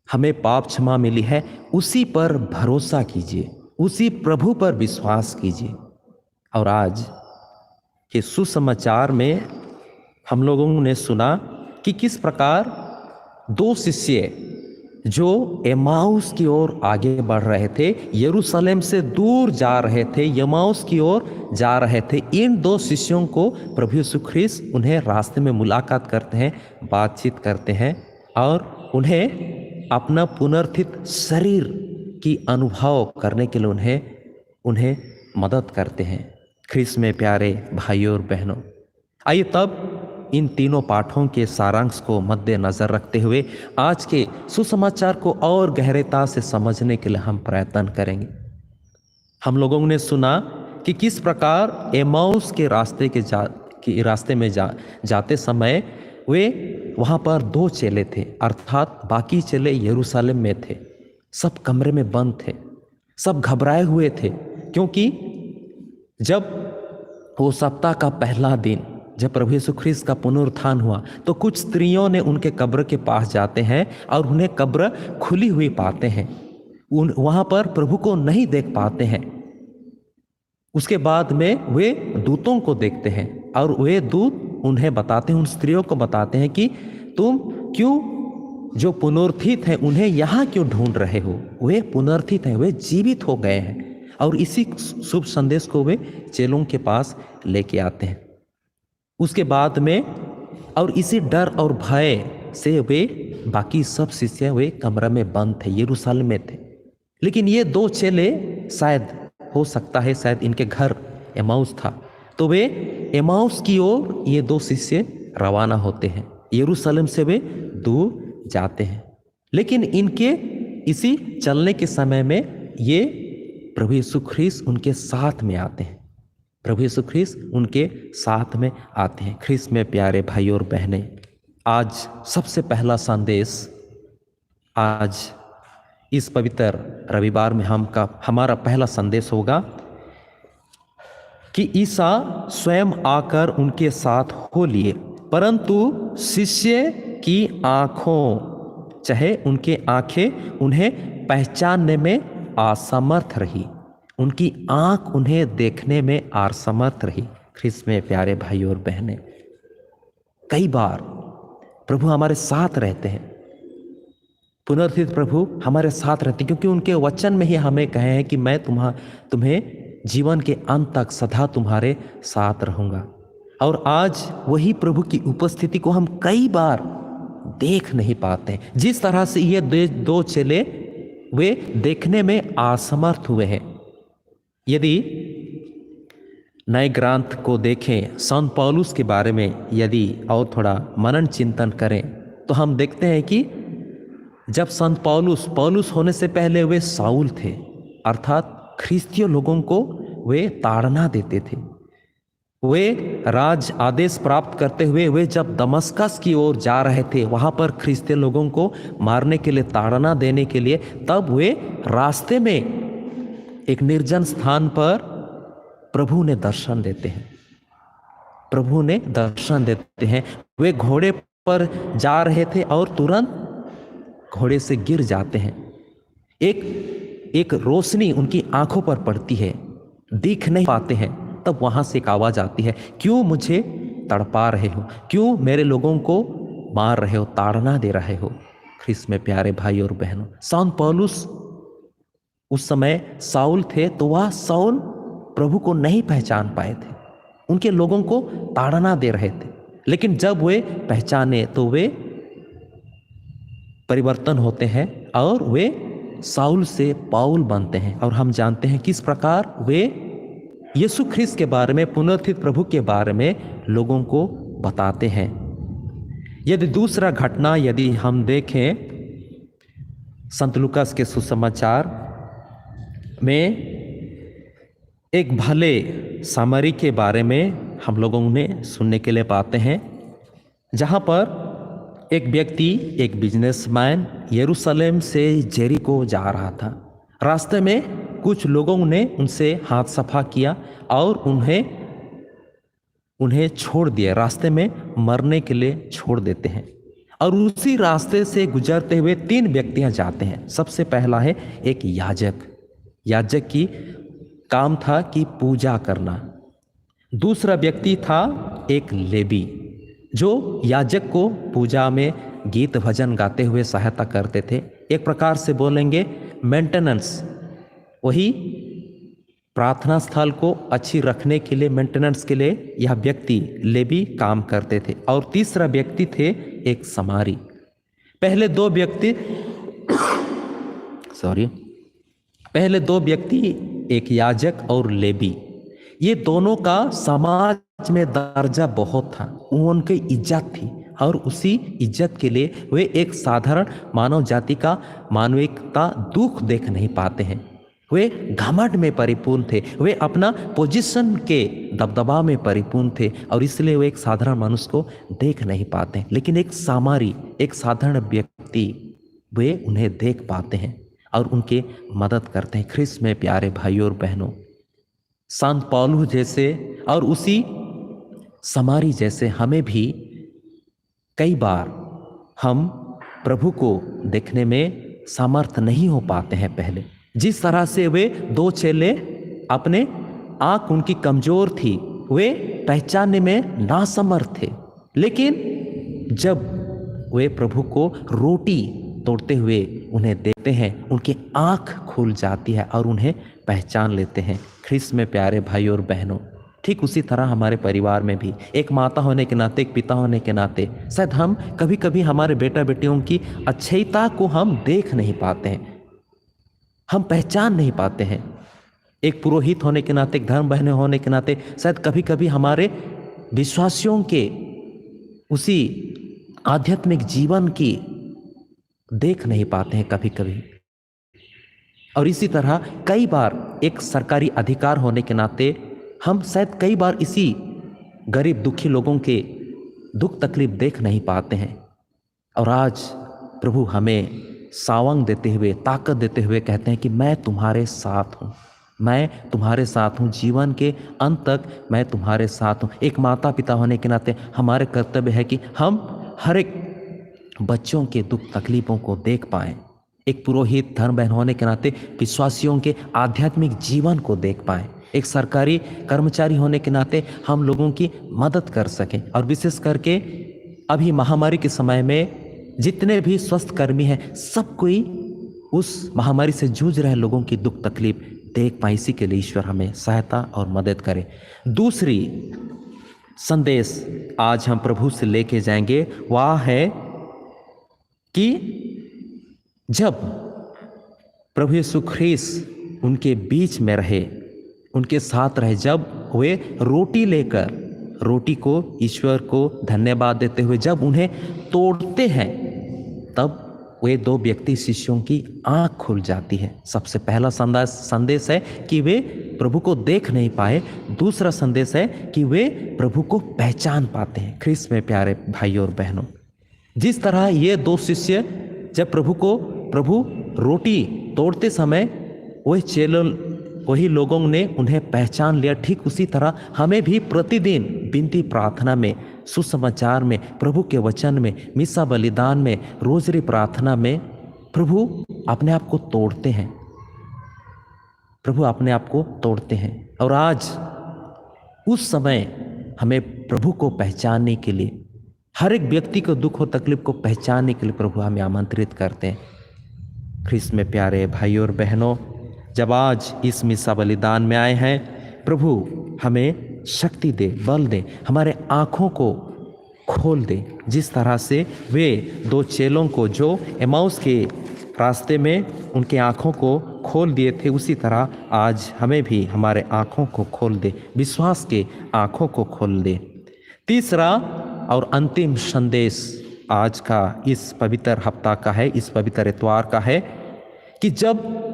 B: हमें पाप क्षमा मिली है, उसी पर भरोसा कीजिए, उसी प्रभु पर विश्वास कीजिए। और आज के सुसमाचार में हम लोगों ने सुना कि किस प्रकार 2 शिष्य जो एमाउस की ओर आगे बढ़ रहे थे, यरूशलेम से दूर जा रहे थे, एमाउस की ओर जा रहे थे, इन 2 शिष्यों को प्रभु यीशु ख्रीस्त उन्हें रास्ते में मुलाकात करते हैं, बातचीत करते हैं, और उन्हें अपना पुनरुत्थित शरीर की अनुभव करने के लिए उन्हें मदद करते हैं। ख्रीस्त में प्यारे भाइयों और बहनों, आइए तब इन तीनों पाठों के सारांश को मद्देनजर रखते हुए आज के सुसमाचार को और गहराई से समझने के लिए हम प्रयत्न करेंगे। हम लोगों ने सुना कि किस प्रकार एमाउस के रास्ते में जाते समय वे वहाँ पर 2 चेले थे, अर्थात बाकी चेले यरूशलेम में थे। सब कमरे में बंद थे, सब घबराए हुए थे, क्योंकि जब वो सप्ताह का पहला दिन, जब प्रभु यीशु ख्रीस्त का पुनरुत्थान हुआ, तो कुछ स्त्रियों ने उनके कब्र के पास जाते हैं और उन्हें कब्र खुली हुई पाते हैं, वहाँ पर प्रभु को नहीं देख पाते हैं। उसके बाद में वे दूतों को देखते हैं और वे दूत उन्हें बताते हैं, उन स्त्रियों को बताते हैं कि तुम क्यों जो पुनरुत्थित हैं उन्हें यहाँ क्यों ढूंढ रहे हो, वे पुनरुत्थित हैं, वे जीवित हो गए हैं। और इसी शुभ संदेश को वे चेलों के पास लेके आते हैं। उसके बाद में और इसी डर और भय से वे बाकी सब शिष्य वे कमरा में बंद थे, यरूशलेम में थे। लेकिन ये 2 चेले, शायद हो सकता है शायद इनके घर एमाउस था, तो वे एमाउस की ओर ये 2 शिष्य रवाना होते हैं, यरूशलेम से वे दूर जाते हैं। लेकिन इनके इसी चलने के समय में ये प्रभु यीशु ख्रीस्त उनके साथ में आते हैं, प्रभु यीशु ख्रीस्त उनके साथ में आते हैं। ख्रीस्त में प्यारे भाई और बहनें, आज सबसे पहला संदेश, आज इस पवित्र रविवार में हमारा पहला संदेश होगा कि ईसा स्वयं आकर उनके साथ हो लिए, परंतु शिष्य की आंखों, चाहे उनके आंखें उन्हें पहचानने में असमर्थ रही, उनकी आंख उन्हें देखने में असमर्थ रही। ख्रीस्त में प्यारे भाई और बहनें, कई बार प्रभु हमारे साथ रहते हैं, पुनरुत्थित प्रभु हमारे साथ रहते, क्योंकि उनके वचन में ही हमें कहे हैं कि मैं तुम्हें जीवन के अंत तक सदा तुम्हारे साथ रहूँगा। और आज वही प्रभु की उपस्थिति को हम कई बार देख नहीं पाते। जिस तरह से ये दो चेले वे देखने में असमर्थ हुए हैं। यदि नए ग्रंथ को देखें, संत पौलुस के बारे में यदि और थोड़ा मनन चिंतन करें तो हम देखते हैं कि जब संत पौलुस होने से पहले वे साउल थे, अर्थात ख्रिस्तीय लोगों को वे ताड़ना देते थे। वे राज आदेश प्राप्त करते हुए वे जब दमस्कस की ओर जा रहे थे, वहाँ पर ख्रिस्तीय लोगों को मारने के लिए, ताड़ना देने के लिए, तब वे रास्ते में एक निर्जन स्थान पर प्रभु ने दर्शन देते हैं। प्रभु ने दर्शन देते हैं। वे घोड़े पर जा रहे थे और तुरंत घोड़े से गिर जाते हैं। एक रोशनी उनकी आंखों पर पड़ती है, दिख नहीं पाते हैं। तब वहां से एक आवाज आती है, क्यों मुझे तड़पा रहे हो, क्यों मेरे लोगों को मार रहे हो, ताड़ना दे रहे हो। ख्रिस्त में प्यारे भाई और बहनों, संत पौलुस उस समय साउल थे, तो वह साउल प्रभु को नहीं पहचान पाए थे, उनके लोगों को ताड़ना दे रहे थे। लेकिन जब वे पहचाने तो वे परिवर्तन होते हैं और वे साउल से पाउल बनते हैं। और हम जानते हैं किस प्रकार वे यीशु ख्रिस्त के बारे में, पुनरुत्थित प्रभु के बारे में लोगों को बताते हैं। यदि दूसरा घटना यदि हम देखें संत लूकास के सुसमाचार में, एक भले सामरी के बारे में हम लोगों ने सुनने के लिए पाते हैं, जहाँ पर एक व्यक्ति, एक बिजनेसमैन यरूशलेम से जेरिको जा रहा था। रास्ते में कुछ लोगों ने उनसे हाथ सफा किया और उन्हें छोड़ दिया, रास्ते में मरने के लिए छोड़ देते हैं। और उसी रास्ते से गुजरते हुए 3 व्यक्तियां जाते हैं। सबसे पहला है एक याजक की काम था कि पूजा करना। दूसरा व्यक्ति था एक लेवी, जो याजक को पूजा में गीत भजन गाते हुए सहायता करते थे। एक प्रकार से बोलेंगे मेंटेनेंस, वही प्रार्थना स्थल को अच्छी रखने के लिए, मेंटेनेंस के लिए यह व्यक्ति लेवी काम करते थे। और तीसरा व्यक्ति थे एक समारी। पहले दो व्यक्ति एक याजक और लेवी, ये दोनों का समाज में दर्जा बहुत था, उनकी इज्जत थी। और उसी इज्जत के लिए वे एक साधारण मानव जाति का मानविकता दुख देख नहीं पाते हैं। वे घमंड में परिपूर्ण थे, वे अपना पोजीशन के दबदबा में परिपूर्ण थे और इसलिए वे एक साधारण मनुष्य को देख नहीं पाते। लेकिन एक सामरी, एक साधारण व्यक्ति, वे उन्हें देख पाते हैं और उनके मदद करते हैं। ख्रिस्त में प्यारे भाइयों और बहनों, संत पौलुस जैसे और उसी समारी जैसे हमें भी कई बार हम प्रभु को देखने में समर्थ नहीं हो पाते हैं। पहले जिस तरह से वे 2 चेले, अपने आंख उनकी कमजोर थी, वे पहचानने में नासमर्थ थे, लेकिन जब वे प्रभु को रोटी तोड़ते हुए उन्हें देखते हैं, उनकी आंख खुल जाती है और उन्हें पहचान लेते हैं। ख्रिस्त में प्यारे भाई और बहनों, ठीक उसी तरह हमारे परिवार में भी एक माता होने के नाते, एक पिता होने के नाते, शायद हम कभी कभी हमारे बेटा बेटियों की अच्छाईता को हम देख नहीं पाते हैं, हम पहचान नहीं पाते हैं। एक पुरोहित होने के नाते, एक धर्म बहने होने के नाते, शायद कभी कभी हमारे विश्वासियों के उसी आध्यात्मिक जीवन की देख नहीं पाते हैं कभी कभी। और इसी तरह कई बार एक सरकारी अधिकार होने के नाते हम शायद कई बार इसी गरीब दुखी लोगों के दुख तकलीफ देख नहीं पाते हैं। और आज प्रभु हमें सावंग देते हुए, ताकत देते हुए कहते हैं कि मैं तुम्हारे साथ हूँ, मैं तुम्हारे साथ हूँ, जीवन के अंत तक मैं तुम्हारे साथ हूँ। एक माता पिता होने के नाते हमारे कर्तव्य है कि हम हर एक बच्चों के दुख तकलीफों को देख पाएँ। एक पुरोहित धर्म बहन होने के नाते विश्वासियों के आध्यात्मिक जीवन को देख पाएँ। एक सरकारी कर्मचारी होने के नाते हम लोगों की मदद कर सकें। और विशेष करके अभी महामारी के समय में जितने भी स्वास्थ्यकर्मी हैं, सब कोई उस महामारी से जूझ रहे लोगों की दुख तकलीफ देख पाए। इसी के लिए ईश्वर हमें सहायता और मदद करे। दूसरी संदेश आज हम प्रभु से लेके जाएंगे, वह है कि जब प्रभु यीशु ख्रीस्त उनके बीच में रहे, उनके साथ रहे, जब वे रोटी लेकर रोटी को ईश्वर को धन्यवाद देते हुए जब उन्हें तोड़ते हैं, तब वे दो व्यक्ति शिष्यों की आंख खुल जाती है। सबसे पहला संदेश है कि वे प्रभु को देख नहीं पाए। दूसरा संदेश है कि वे प्रभु को पहचान पाते हैं। ख्रीस्त में प्यारे भाइयों और बहनों, जिस तरह ये दो शिष्य जब प्रभु रोटी तोड़ते समय वही लोगों ने उन्हें पहचान लिया, ठीक उसी तरह हमें भी प्रतिदिन विनती प्रार्थना में, सुसमाचार में, प्रभु के वचन में, मिसा बलिदान में, रोजरी प्रार्थना में प्रभु अपने आप को तोड़ते हैं। प्रभु अपने आप को तोड़ते हैं। और आज उस समय हमें प्रभु को पहचानने के लिए, हर एक व्यक्ति को दुख और तकलीफ को पहचानने के लिए प्रभु हमें आमंत्रित करते हैं। ख्रीस्त में प्यारे भाइयों और बहनों, जब आज इस मिसा बलिदान में आए हैं, प्रभु हमें शक्ति दे, बल दे, हमारे आँखों को खोल दे। जिस तरह से वे दो चेलों को जो एमाउस के रास्ते में उनके आँखों को खोल दिए थे, उसी तरह आज हमें भी हमारे आँखों को खोल दे, विश्वास के आँखों को खोल दे। तीसरा और अंतिम संदेश आज का इस पवित्र हफ्ता का है, इस पवित्र इतवार का है कि जब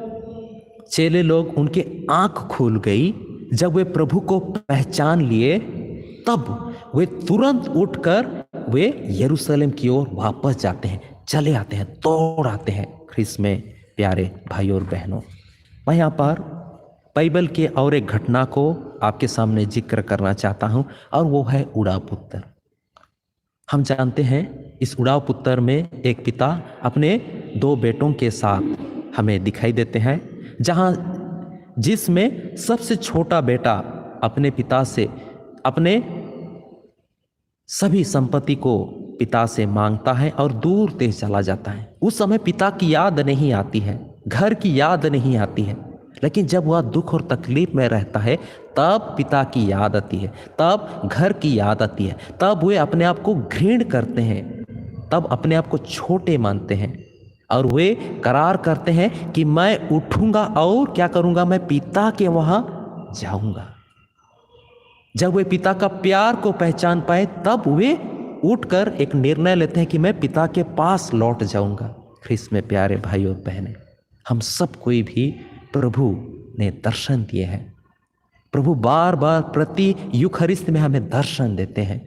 B: चेले लोग, उनके आँख खुल गई, जब वे प्रभु को पहचान लिए, तब वे तुरंत उठकर वे यरूशलेम की ओर वापस जाते हैं, चले आते हैं, दौड़ आते हैं। ख्रीस्त में प्यारे भाइयों और बहनों, मैं यहाँ पर बाइबल के और एक घटना को आपके सामने जिक्र करना चाहता हूँ, और वो है उड़ाव पुत्र। हम जानते हैं इस उड़ाव पुत्र में एक पिता अपने दो बेटों के साथ हमें दिखाई देते हैं, जिसमें सबसे छोटा बेटा अपने पिता से अपने सभी संपत्ति को पिता से मांगता है और दूर देश चला जाता है। उस समय पिता की याद नहीं आती है, घर की याद नहीं आती है, लेकिन जब वह दुख और तकलीफ में रहता है, तब पिता की याद आती है, तब घर की याद आती है, तब वे अपने आप को घृण करते हैं, तब अपने आप को छोटे मानते हैं और वे करार करते हैं कि मैं उठूंगा और क्या करूंगा, मैं पिता के वहां जाऊंगा। जब वे पिता का प्यार को पहचान पाए, तब वे उठकर एक निर्णय लेते हैं कि मैं पिता के पास लौट जाऊंगा। ख्रीस्त में प्यारे भाई और बहनें, हम सब कोई भी प्रभु ने दर्शन दिए हैं। प्रभु बार बार प्रति यूखरिस्त में हमें दर्शन देते हैं,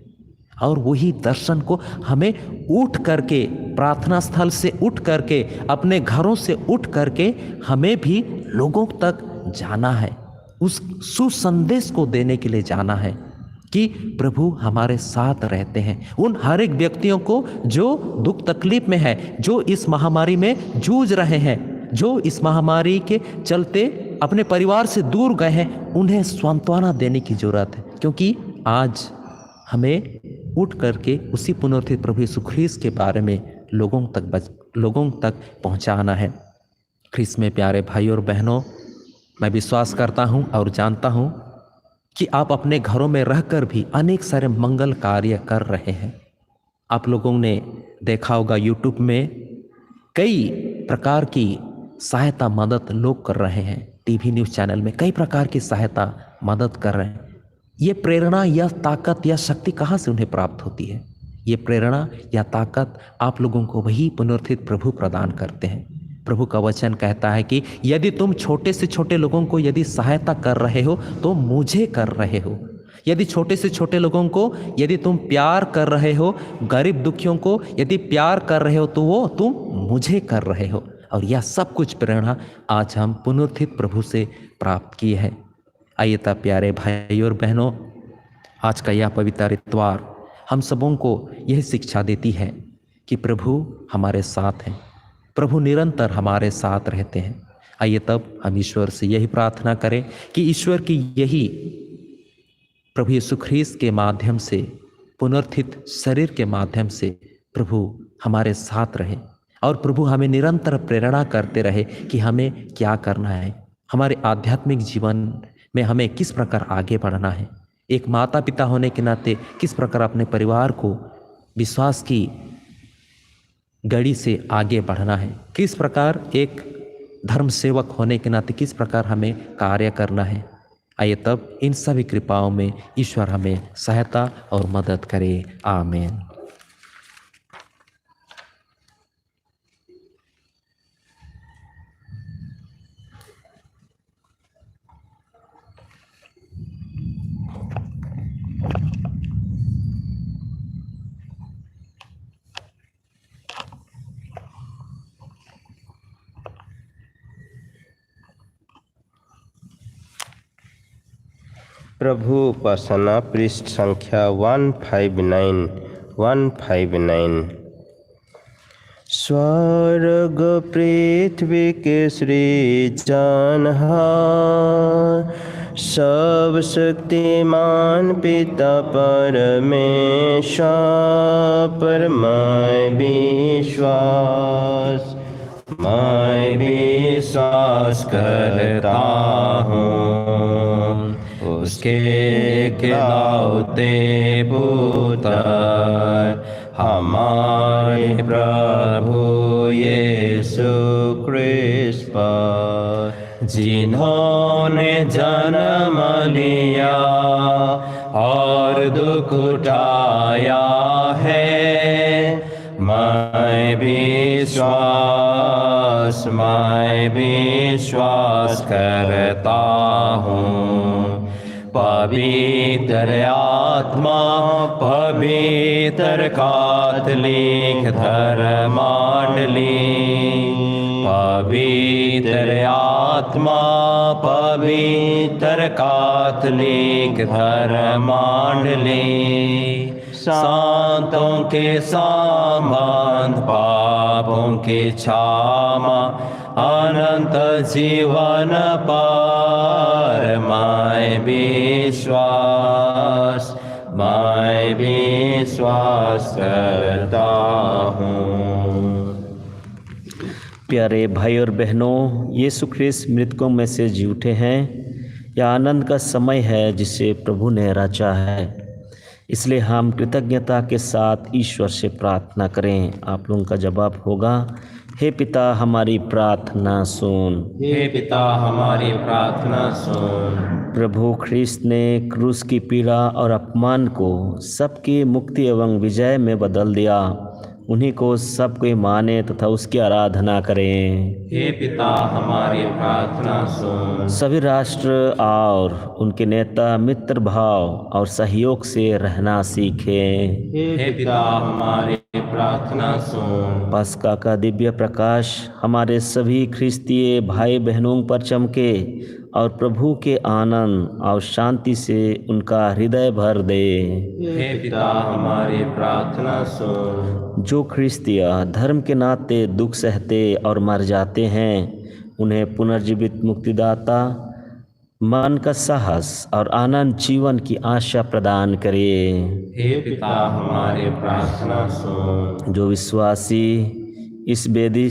B: और वही दर्शन को हमें उठ करके, प्रार्थना स्थल से उठ करके, अपने घरों से उठ करके हमें भी लोगों तक जाना है, उस सुसंदेश को देने के लिए जाना है कि प्रभु हमारे साथ रहते हैं। उन हर एक व्यक्तियों को जो दुख तकलीफ में है, जो इस महामारी में जूझ रहे हैं, जो इस महामारी के चलते अपने परिवार से दूर गए हैं, उन्हें सांत्वना देने की जरूरत है, क्योंकि आज हमें उठ करके उसी पुनरुत्थित प्रभु यीशु ख्रीस्त के बारे में लोगों तक पहुंचाना है। ख्रीस्त में प्यारे भाई और बहनों, मैं विश्वास करता हूं और जानता हूं कि आप अपने घरों में रहकर भी अनेक सारे मंगल कार्य कर रहे हैं। आप लोगों ने देखा होगा यूट्यूब में कई प्रकार की सहायता मदद लोग कर रहे हैं, टीवी न्यूज़ चैनल में कई प्रकार की सहायता मदद कर रहे हैं। ये प्रेरणा या ताकत या शक्ति कहाँ से उन्हें प्राप्त होती है? ये प्रेरणा या ताकत आप लोगों को वही पुनरुत्थित प्रभु प्रदान करते हैं। प्रभु का वचन कहता है कि यदि तुम छोटे से छोटे लोगों को यदि सहायता कर रहे हो तो मुझे कर रहे हो। यदि छोटे से छोटे लोगों को यदि तुम प्यार कर रहे हो, गरीब दुखियों को यदि प्यार कर रहे हो, तो वो तुम मुझे कर रहे हो। और यह सब कुछ प्रेरणा आज हम पुनरुत्थित प्रभु से प्राप्त की है। आइए तब प्यारे भाई और बहनों, आज का यह पवित्र इतवार हम सबों को यह शिक्षा देती है कि प्रभु हमारे साथ हैं, प्रभु निरंतर हमारे साथ रहते हैं। आइए तब हम ईश्वर से यही प्रार्थना करें कि ईश्वर की यही प्रभु यीशु ख्रीस्त के माध्यम से, पुनरुत्थित शरीर के माध्यम से प्रभु हमारे साथ रहे और प्रभु हमें निरंतर प्रेरणा करते रहे कि हमें क्या करना है, हमारे आध्यात्मिक जीवन में हमें किस प्रकार आगे बढ़ना है, एक माता पिता होने के नाते किस प्रकार अपने परिवार को विश्वास की गड़ी से आगे बढ़ना है, किस प्रकार एक धर्म सेवक होने के नाते किस प्रकार हमें कार्य करना है। आइए तब इन सभी कृपाओं में ईश्वर हमें सहायता और मदद करे। आमीन।
A: प्रभु उपासना पृष्ठ संख्या 159। स्वर्ग पृथ्वी के सृजनहार सब शक्तिमान पिता परमेश्वर पर मैं विश्वास करता हूँ। उसके खिलौते पुत्र हमारे प्रभु यीशु क्रिस्त पर, जिन्होंने जन्म लिया और दुख उठाया है, मैं विश्वास करता हूँ। पवित्र आत्मा, पवित्र कैथोलिक धर्ममंडली, पवित्र आत्मा, पवित्र कैथोलिक धर्ममंडली, संतों के संबंध, पापों की क्षमा, अनंत जीवन पर मैं विश्वास करता हूँ।
C: प्यारे भाई और बहनों, यीशु ख्रिस्त मृतकों में से जी उठे हैं। यह आनंद का समय है जिसे प्रभु ने रचा है, इसलिए हम कृतज्ञता के साथ ईश्वर से प्रार्थना करें। आप लोगों का जवाब होगा, हे पिता हमारी प्रार्थना सुन।
A: हे पिता हमारी प्रार्थना सुन।
C: प्रभु ख्रिस्त ने क्रूस की पीड़ा और अपमान को सबकी मुक्ति एवं विजय में बदल दिया। उन्हीं को सब कोई माने तथा उसकी आराधना करें।
A: हे पिता हमारी प्रार्थना सुन।
C: सभी राष्ट्र और उनके नेता मित्र भाव और सहयोग से रहना सीखें।
A: हे पिता हमारी प्रार्थना सुन।
C: पस्का का दिव्य प्रकाश हमारे सभी ख्रिस्तीय भाई बहनों पर चमके और प्रभु के आनंद और शांति से उनका हृदय भर दे।
A: हे पिता हमारी प्रार्थना सुन।
C: जो ख्रिस्तीय धर्म के नाते दुख सहते और मर जाते हैं, उन्हें पुनर्जीवित मुक्तिदाता, मन का साहस और आनंद जीवन की आशा प्रदान करे।
A: हे पिता हमारी प्रार्थना सुन।
C: जो विश्वासी इस वेदी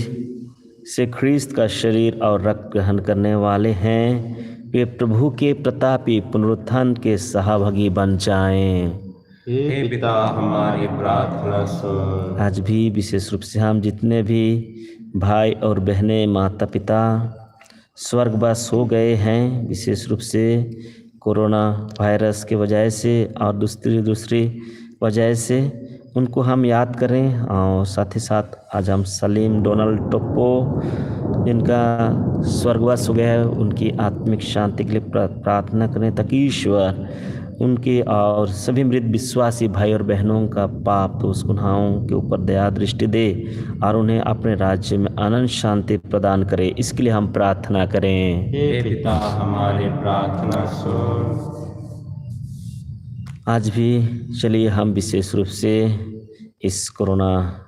C: से ख्रिस्त का शरीर और रक्त ग्रहण करने वाले हैं, वे प्रभु के प्रतापी पुनरुत्थान के सहभागी बन जाएं।
A: हे पिता हमारी प्रार्थना सुन।
C: आज भी विशेष रूप से हम जितने भी भाई और बहनें, माता पिता स्वर्गवास हो गए हैं, विशेष रूप से कोरोना वायरस के वजह से और दूसरी वजह से, उनको हम याद करें। और साथ ही साथ आज हम सलीम डोनाल्ड टोप्पो, जिनका स्वर्गवास हो गया है, उनकी आत्मिक शांति के लिए प्रार्थना करें ताकि ईश्वर उनके और सभी मृत विश्वासी भाई और बहनों का पाप दोष गुनाहों के ऊपर दया दृष्टि दे और उन्हें अपने राज्य में आनंद शांति प्रदान करे। इसके लिए हम प्रार्थना करें।
A: हे पिता हमारी प्रार्थना सुन।
C: आज भी चलिए हम विशेष रूप से इस कोरोना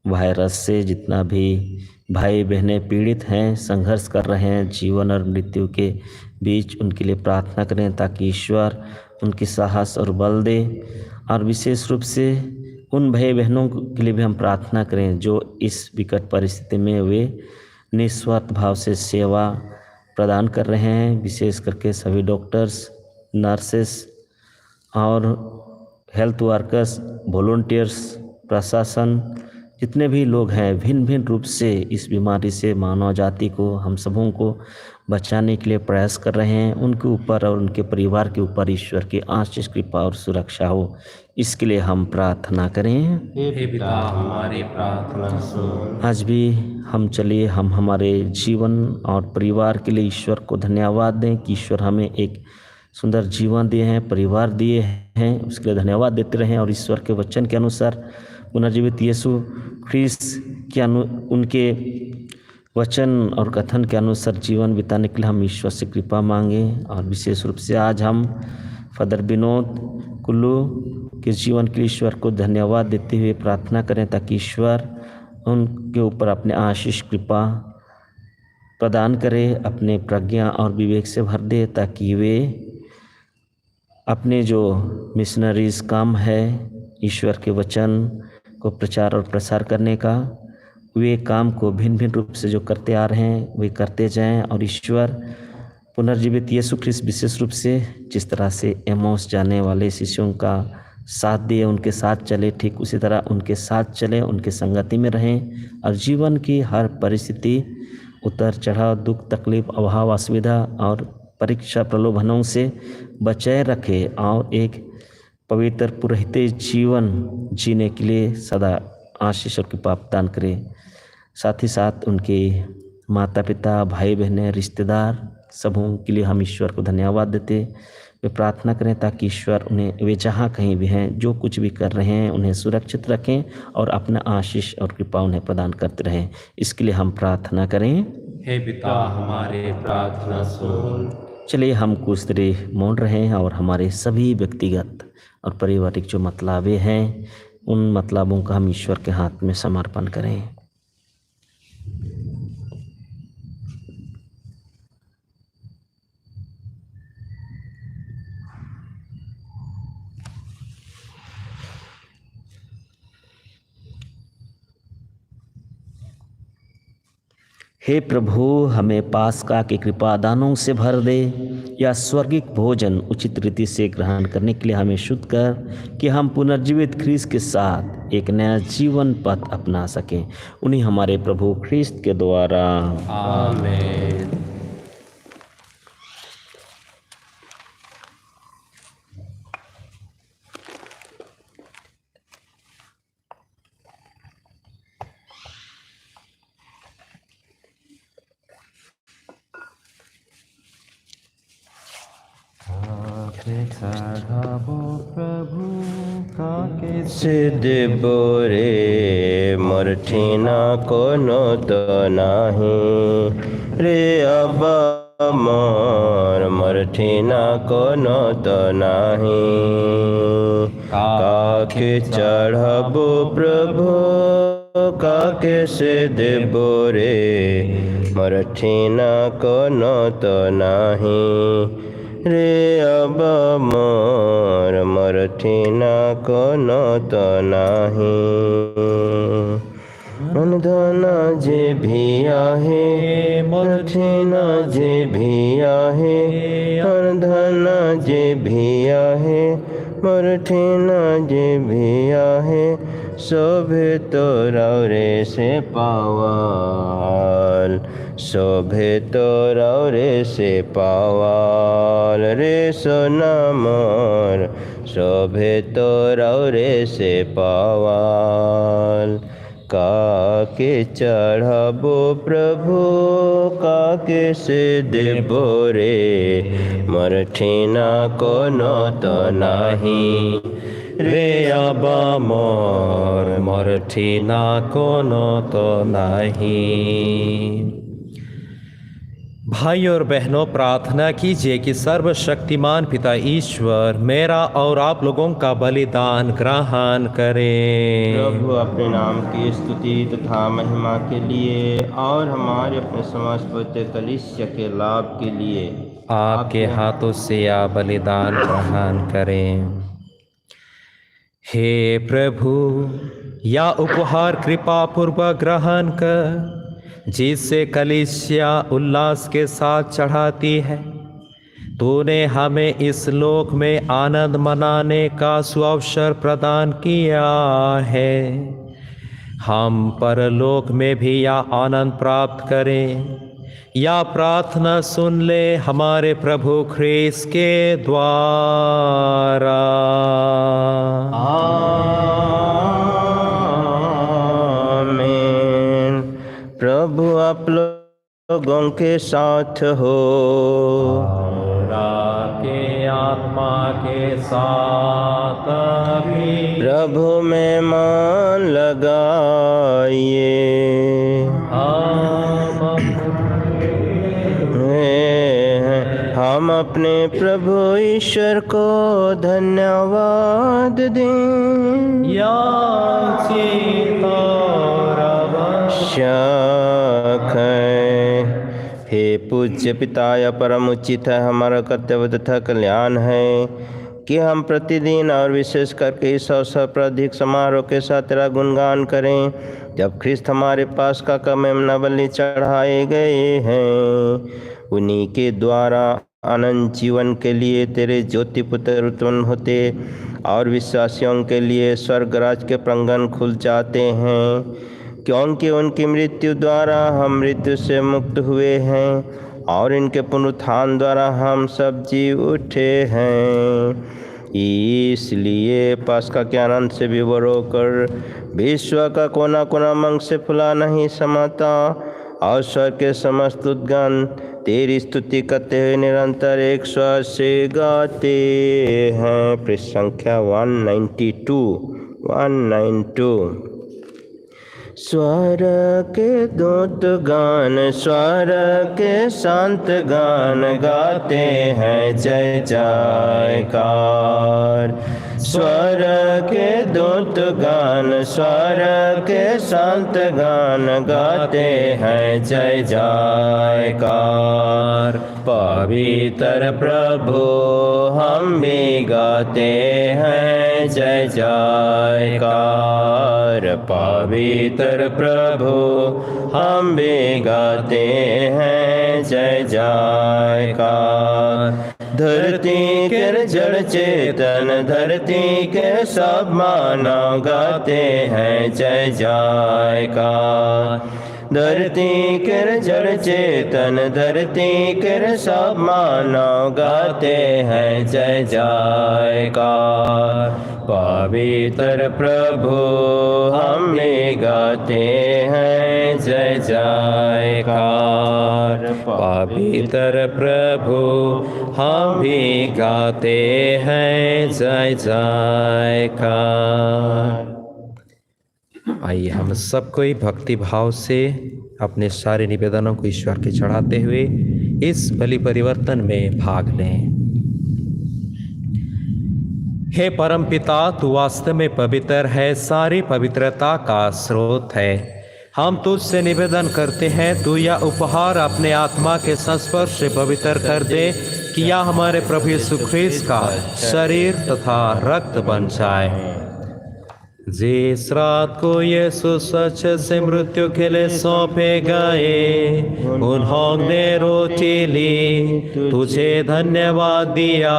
C: वायरस से जितना भी भाई बहनें पीड़ित हैं, संघर्ष कर रहे हैं जीवन और मृत्यु के बीच, उनके लिए प्रार्थना करें ताकि ईश्वर उनकी साहस और बल दे और विशेष रूप से उन भाई बहनों के लिए भी हम प्रार्थना करें जो इस विकट परिस्थिति में वे निस्वार्थ भाव से सेवा प्रदान कर रहे हैं, विशेष करके सभी डॉक्टर्स, नर्सेस और हेल्थ वर्कर्स, वॉलंटियर्स, प्रशासन, जितने भी लोग हैं भिन्न भिन्न रूप से इस बीमारी से मानव जाति को, हम सबों को बचाने के लिए प्रयास कर रहे हैं। उनके ऊपर और उनके परिवार के ऊपर ईश्वर की आशीष, कृपा और सुरक्षा हो, इसके लिए हम प्रार्थना करें।
B: हे पिता हमारी प्रार्थना सुन।
C: आज भी हम हमारे जीवन और परिवार के लिए ईश्वर को धन्यवाद दें कि ईश्वर हमें एक सुंदर जीवन दिए हैं, परिवार दिए हैं, उसके लिए धन्यवाद देते रहें। और ईश्वर के वचन के अनुसार पुनर्जीवित यीशु ख्रीस्त के उनके वचन और कथन के अनुसार जीवन बिताने के लिए हम ईश्वर से कृपा मांगें। और विशेष रूप से आज हम फादर विनोद कुल्लू के जीवन के लिए ईश्वर को धन्यवाद देते हुए प्रार्थना करें ताकि ईश्वर उनके ऊपर अपने आशीष, कृपा प्रदान करे, अपने प्रज्ञा और विवेक से भर दे, ताकि वे अपने जो मिशनरीज काम है ईश्वर के वचन को प्रचार और प्रसार करने का, वे काम को भिन्न भिन्न रूप से जो करते आ रहे हैं वे करते जाएं। और ईश्वर पुनर्जीवित यीशु ख्रीस्त विशेष रूप से जिस तरह से एमोस जाने वाले शिष्यों का साथ दिए, उनके साथ चले, ठीक उसी तरह उनके साथ चले, उनके संगति में रहें और जीवन की हर परिस्थिति, उतर चढ़ाव, दुख, तकलीफ, अभाव, असुविधा और परीक्षा प्रलोभनों से बचाए रखे और एक पवित्र पुरोहित जीवन जीने के लिए सदा आशीष और कृपा प्रदान करे। साथ ही साथ उनके माता पिता, भाई बहनें, रिश्तेदार, सबों के लिए हम ईश्वर को धन्यवाद देते वे प्रार्थना करें ताकि ईश्वर उन्हें, वे जहाँ कहीं भी हैं, जो कुछ भी कर रहे हैं, उन्हें सुरक्षित रखें और अपना आशीष और कृपा उन्हें प्रदान करते रहें। इसके लिए हम प्रार्थना करें।
B: हे पिता हमारे प्रार्थना सुन।
C: चलिए हम कुछ देर मौन रहे हैं और हमारे सभी व्यक्तिगत और पारिवारिक जो मतलाबे हैं उन मतलाबों का हम ईश्वर के हाथ में समर्पण करें। हे प्रभु, हमें पास्का के कृपा दानों से भर दे, या स्वर्गिक भोजन उचित रीति से ग्रहण करने के लिए हमें शुद्ध कर कि हम पुनर्जीवित ख्रीस्त के साथ एक नया जीवन पथ अपना सकें। उन्हीं हमारे प्रभु ख्रीस्त के द्वारा।
B: आमीन। चढ़ाबो प्रभु काके
A: सिद्ध बोरे मोर ठीना कोनो तो नाही रे अबा मोर ठीना कोनो तो नाही। काके चढ़ाबो प्रभु काके सिद्ध बोरे मोर ठीना कोनो तो नाही रे अबा मोर ठीना कोनो तो नाही। मन धना जे भी आहे मोर ठीना जे भी आहे, मन धना जे भी आहे मोर ठीना जे भी आहे, शोभे तो रौरे से पावाल, शोभे तो रौरे से पावाल रे सोना मोर, शोभे तो रौरे से पावाल। काके चढ़ाबो प्रभु काके से देबो रे, मोर ठीना कोनो तो नाही
B: रे अबा मोर ठीना कोनो तो नाही। भाई और बहनों, प्रार्थना कीजिए कि सर्वशक्तिमान पिता ईश्वर मेरा और आप लोगों का बलिदान ग्रहण करें।
A: प्रभु अपने नाम की स्तुति तथा महिमा के लिए और हमारे अपने समस्त पवित्र कलीसिया के लाभ के लिए
B: आपके हाथों से यह बलिदान ग्रहण करें। हे प्रभु, या उपहार कृपा पूर्वक ग्रहण कर, जिससे कलीसिया उल्लास के साथ चढ़ाती है। तूने हमें इस लोक में आनंद मनाने का सुअवसर प्रदान किया है। हम परलोक में भी यह आनंद प्राप्त करें। या प्रार्थना सुन ले हमारे प्रभु ख्रीस्त के द्वारा।
A: आमीन। प्रभु आप लोगों के साथ हो
B: और आपके आत्मा के साथ भी।
A: प्रभु में मन लगाइए। हम अपने प्रभु ईश्वर को धन्यवाद दें। हे पूज्य पिता, या परम उचित है, हमारा कर्तव्य तथा कल्याण है कि हम प्रतिदिन और विशेष करके इस अवसर पर अधिक समारोह के साथ तेरा गुणगान करें, जब ख्रिस्त हमारे पास का मेमना बलि चढ़ाए गए हैं। उन्हीं के द्वारा अनंत जीवन के लिए तेरे ज्योति पुत्र उत्पन्न होते और विश्वासियों के लिए स्वर्गराज के प्रांगण खुल जाते हैं, क्योंकि उनकी मृत्यु द्वारा हम मृत्यु से मुक्त हुए हैं और इनके पुनरुत्थान द्वारा हम सब जी उठे हैं। इसलिए पास्का के आनंद से विभोर होकर विश्व का कोना कोना मंग से फुला नहीं समाता और स्वर्ग के समस्त उद्गण तेरी स्तुति करते हुए निरंतर एक स्वर से गाते हैं। पृष्ठ संख्या 192। स्वर के दूत गान, स्वर के शांत गान गाते हैं जय जयकार। स्वर के दूत गान, स्वर के शांत गान गाते हैं जय जयकार। पवित्र प्रभु हम भी गाते हैं जय जयकार। पवित्र प्रभु हम भी गाते हैं जय जयकार। धरती के जड़ चेतन, धरती के सब मानव गाते हैं जय जयकार। धरती के जड़ चेतन, धरती के सब मानव गाते हैं जय जयकार। पवित्र प्रभु हम भी गाते हैं जय जयकार। पवित्र प्रभु हम भी गाते हैं जय जयकार। आइए हम सब कोई भक्ति भाव से अपने सारे निवेदनों को ईश्वर के चढ़ाते हुए इस बलि परिवर्तन में भाग लें। हे परम पिता, तू वास्तव में पवित्र है, सारी पवित्रता का स्रोत है। हम तुझसे निवेदन करते हैं, तू यह उपहार अपने आत्मा के संस्पर्श से पवित्र कर दे कि यह हमारे प्रभु यीशु ख्रीस्त का शरीर तथा रक्त बन जाए। जिस रात को यीशु सच से मृत्यु के लिए सौंपे गए, उन्होंने रोटी ली, तुझे धन्यवाद दिया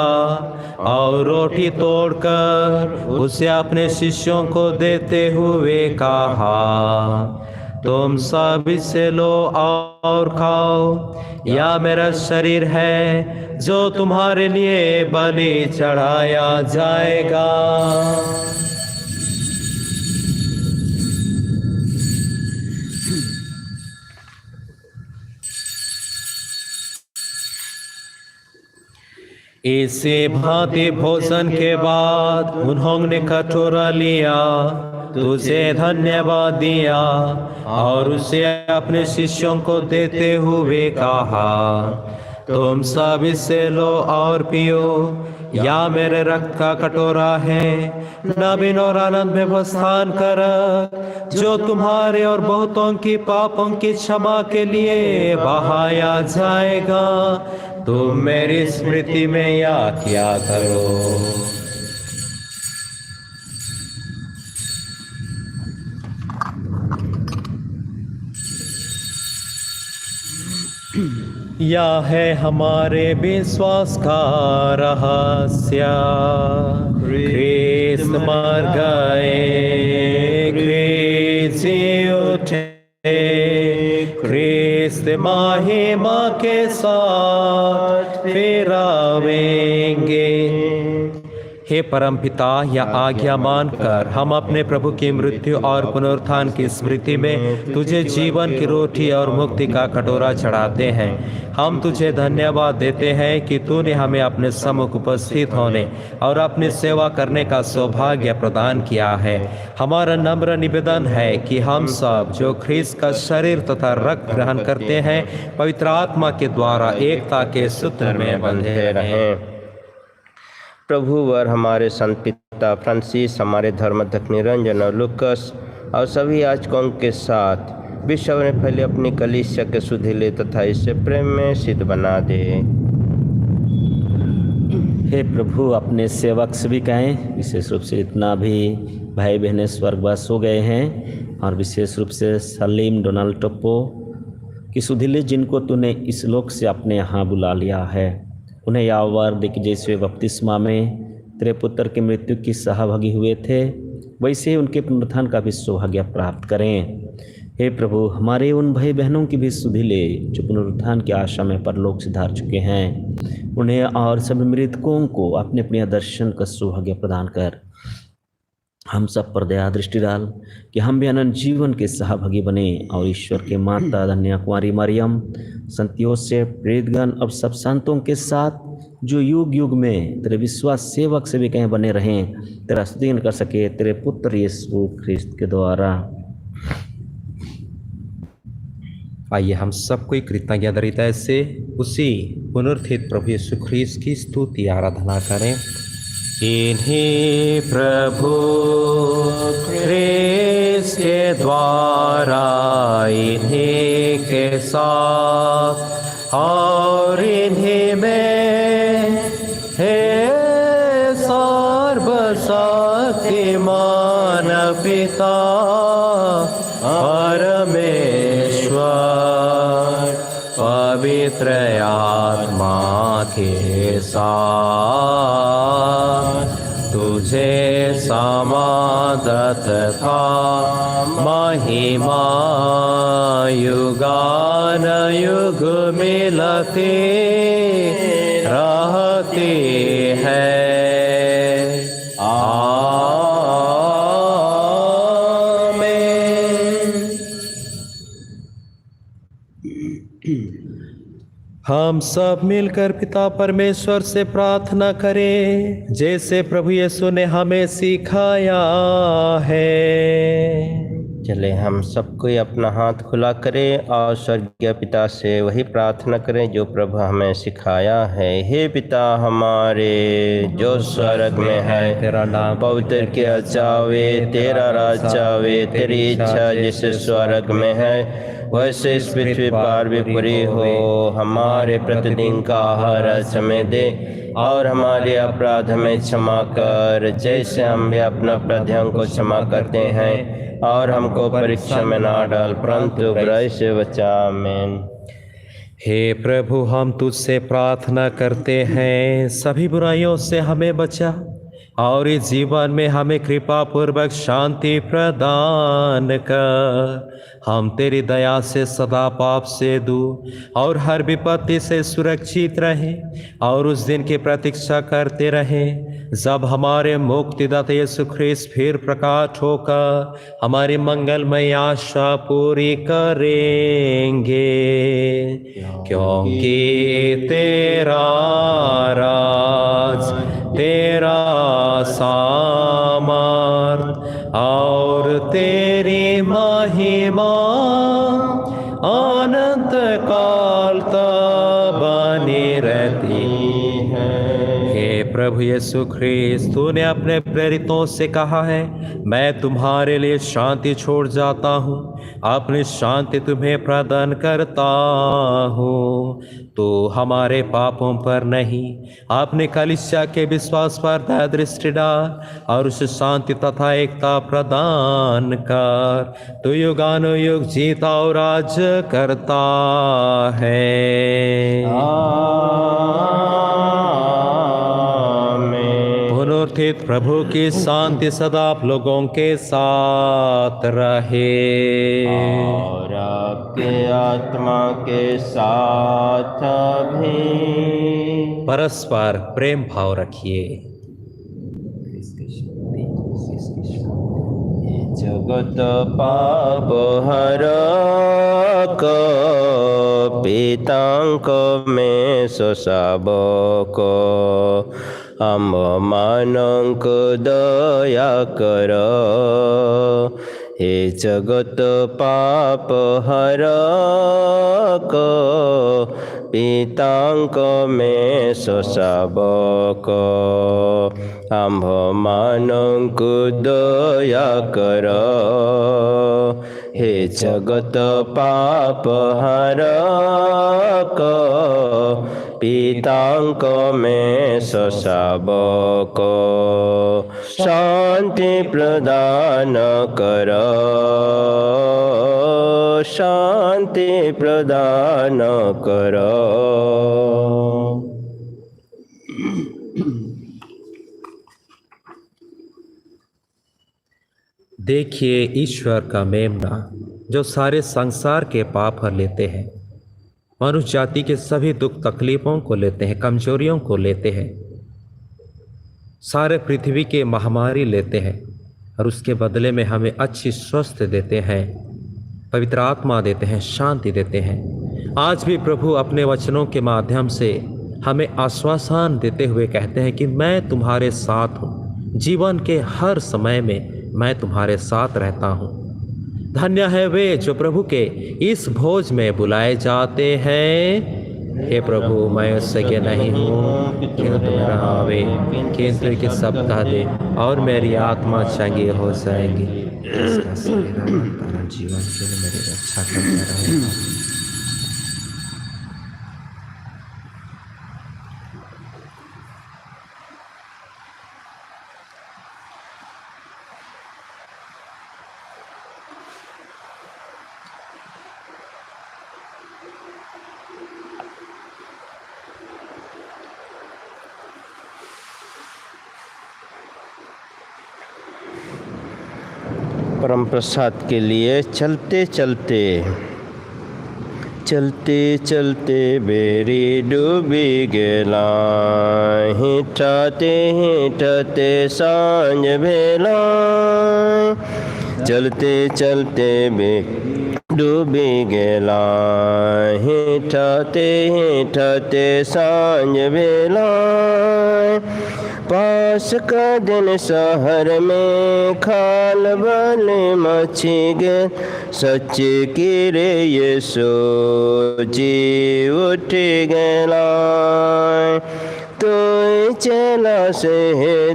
A: और रोटी तोड़कर उसे अपने शिष्यों को देते हुए कहा, तुम सब इसे लो और खाओ, यह मेरा शरीर है जो तुम्हारे लिए बलि चढ़ाया जाएगा। इसी भांति भोजन के बाद उन्होंने कटोरा लिया, तुझे धन्यवाद दिया और उसे अपने शिष्यों को देते हुए कहा, तुम सब इससे लो और पियो, या मेरे रक्त का कटोरा है, नवीन और आनंद में प्रस्थान कर, जो तुम्हारे और बहुतों की पापों की क्षमा के लिए बहाया जाएगा। तुम मेरी स्मृति में याद किया करो।
B: या है हमारे विश्वास का रहस्य। ख्रिस्त मर गए, ख्रिस्त जी उठे, ख्रिस्त महिमा के साथ फिर आवेंगे। हे परमपिता, या आज्ञा मानकर हम अपने प्रभु की मृत्यु और पुनरुत्थान की स्मृति में तुझे जीवन की रोटी और मुक्ति का कटोरा चढ़ाते हैं। हम तुझे धन्यवाद देते हैं कि तूने हमें अपने सम्मुख उपस्थित होने और अपनी सेवा करने का सौभाग्य प्रदान किया है। हमारा नम्र निवेदन है कि हम सब जो ख्रिस्त का शरीर तथा रक्त ग्रहण करते हैं, पवित्र आत्मा के द्वारा एकता के सूत्र में बंधे रहें।
A: प्रभु वर हमारे संत पिता फ्रांसिस, हमारे धर्मध्यक्ष निरंजन और लुकस और सभी याजकों के साथ विश्व में फैले अपनी कलीसिया के सुधीले तथा इसे प्रेम में सिद्ध बना दे।
C: हे प्रभु, अपने सेवक सभी कहें, विशेष रूप से इतना भी भाई बहनें स्वर्गवास हो गए हैं, और विशेष रूप से सलीम डोनाल्ड टप्पो की सुधीले जिनको तूने इस लोक से अपने यहाँ बुला लिया है, उन्हें यावर दे कि जैसे बपतिस्मा में तेरे पुत्र की मृत्यु की सहभागी हुए थे, वैसे ही उनके पुनरुत्थान का भी सौभाग्य प्राप्त करें। हे प्रभु, हमारे उन भाई बहनों की भी सुधीले जो पुनरुत्थान की आशा में परलोक सिधार चुके हैं, उन्हें और सभी मृतकों को अपने अपने दर्शन का सौभाग्य प्रदान कर हम सब पर दया दृष्टि डाल कि हम भी अनंत जीवन के सहभागी बने और ईश्वर के माता धन्य कुमारी मरियम, संत योसेफ, प्रेतगण और सब संतों के साथ जो युग युग में तेरे विश्वास सेवक से भी कहीं बने रहें, तेरा स्तुति कर सके तेरे पुत्र यीशु ख्रिस्त के द्वारा।
B: आइए हम सबको कृतज्ञता से उसी पुनरुत्थित प्रभु यीशु ख्रिस्त की स्तुति आराधना करें। इन्हीं प्रभु ख्रिस्त के द्वारा, इन्हीं के साथ और इन्हीं में हे सर्वशक्तिमान पिता परमेश्वर पवित्र आत्मा के साथ तुझे समादत था महिमा युगान युग मिलती रहती है। हम सब मिलकर पिता परमेश्वर से प्रार्थना करें, जैसे प्रभु यीशु ने हमें सिखाया है।
A: चले हम सबको अपना हाथ खुला करें और स्वर्गीय पिता से वही प्रार्थना करें जो प्रभु हमें सिखाया है। हे पिता हमारे जो स्वर्ग में है,
B: तेरा नाम
A: पवित्र किया जावे, तेरा राज आवे, तेरी इच्छा जैसे स्वर्ग में है वैसे इस पृथ्वी पर भी पूरी हो। हमारे प्रतिदिन का आहार आज हमें दे और हमारे अपराध में क्षमा कर, जैसे हम भी अपना अपराधियों को क्षमा करते हैं, और हमको परीक्षा में ना डाल परंतु बुराई से बचा। आमीन।
B: हे प्रभु, हम तुझसे प्रार्थना करते हैं, सभी बुराइयों से हमें बचा और इस जीवन में हमें कृपा पूर्वक शांति प्रदान कर। हम तेरी दया से सदा पाप से दूर और हर विपत्ति से सुरक्षित रहें और उस दिन की प्रतीक्षा करते रहें जब हमारे मुक्तिदाता यीशु ख्रिस्त फिर प्रकाश होकर हमारी मंगलमय आशा पूरी करेंगे। क्योंकि तेरा राज, तेरा सामर्थ और तेरी महिमा अनंत काल तक बनी रहती है। हे प्रभु यीशु ख्रीस्त, तूने अपने प्रेरितों से कहा है, मैं तुम्हारे लिए शांति छोड़ जाता हूँ, अपनी शांति तुम्हें प्रदान करता हूँ। तो हमारे पापों पर नहीं, अपने कलीसिया के विश्वास पर दया दृष्टि डाल और उसे शांति तथा एकता प्रदान कर। तो युगानुयुग जीता और राज करता है। पुनरुत्थित प्रभु की शांति सदा आप लोगों के साथ रहे
A: और आपके आत्मा के साथ भी।
B: परस्पर प्रेम भाव रखिए।
A: जगत पाप हरक पीतांक में शोषाबक आम्भ मानक दया कर। हे जगत पाप हरक पीतांक में शोषाबक आम्भ मानक दया कर। हे जगत पाप हरक पीतांक में शोषाबक शांति प्रदान कर। शांति प्रदान कर।
B: देखिए ईश्वर का मेमना जो सारे संसार के पाप हर लेते हैं, मनुष्य जाति के सभी दुख तकलीफों को लेते हैं, कमजोरियों को लेते हैं, सारे पृथ्वी के महामारी लेते हैं और उसके बदले में हमें अच्छी स्वास्थ्य देते हैं, पवित्र आत्मा देते हैं, शांति देते हैं। आज भी प्रभु अपने वचनों के माध्यम से हमें आश्वासन देते हुए कहते हैं कि मैं तुम्हारे साथ हूँ, जीवन के हर समय में मैं तुम्हारे साथ रहता हूँ। धन्य है वे जो प्रभु के इस भोज में बुलाए जाते हैं। हे प्रभु, मैं उससे के नहीं हूँ कि तुम मेरा आवे, किंतु कि सब कह दे और मेरी आत्मा चंगी हो जाएगी। इसका शरीर जीवन के लिए मेरी रक्षा करता रहेगा।
A: परम प्रसाद के लिए चलते चलते चलते चलते बेरी डूबी गेला, हिटाते हिटाते सांझ भेला। चलते चलते बेरी डूबी गेला, हिटाते हिटाते सांझ भेला। पास का दिन शहर में खाल वाले मची गे, सच की रे यीशु जी उठ गेला। तो चला से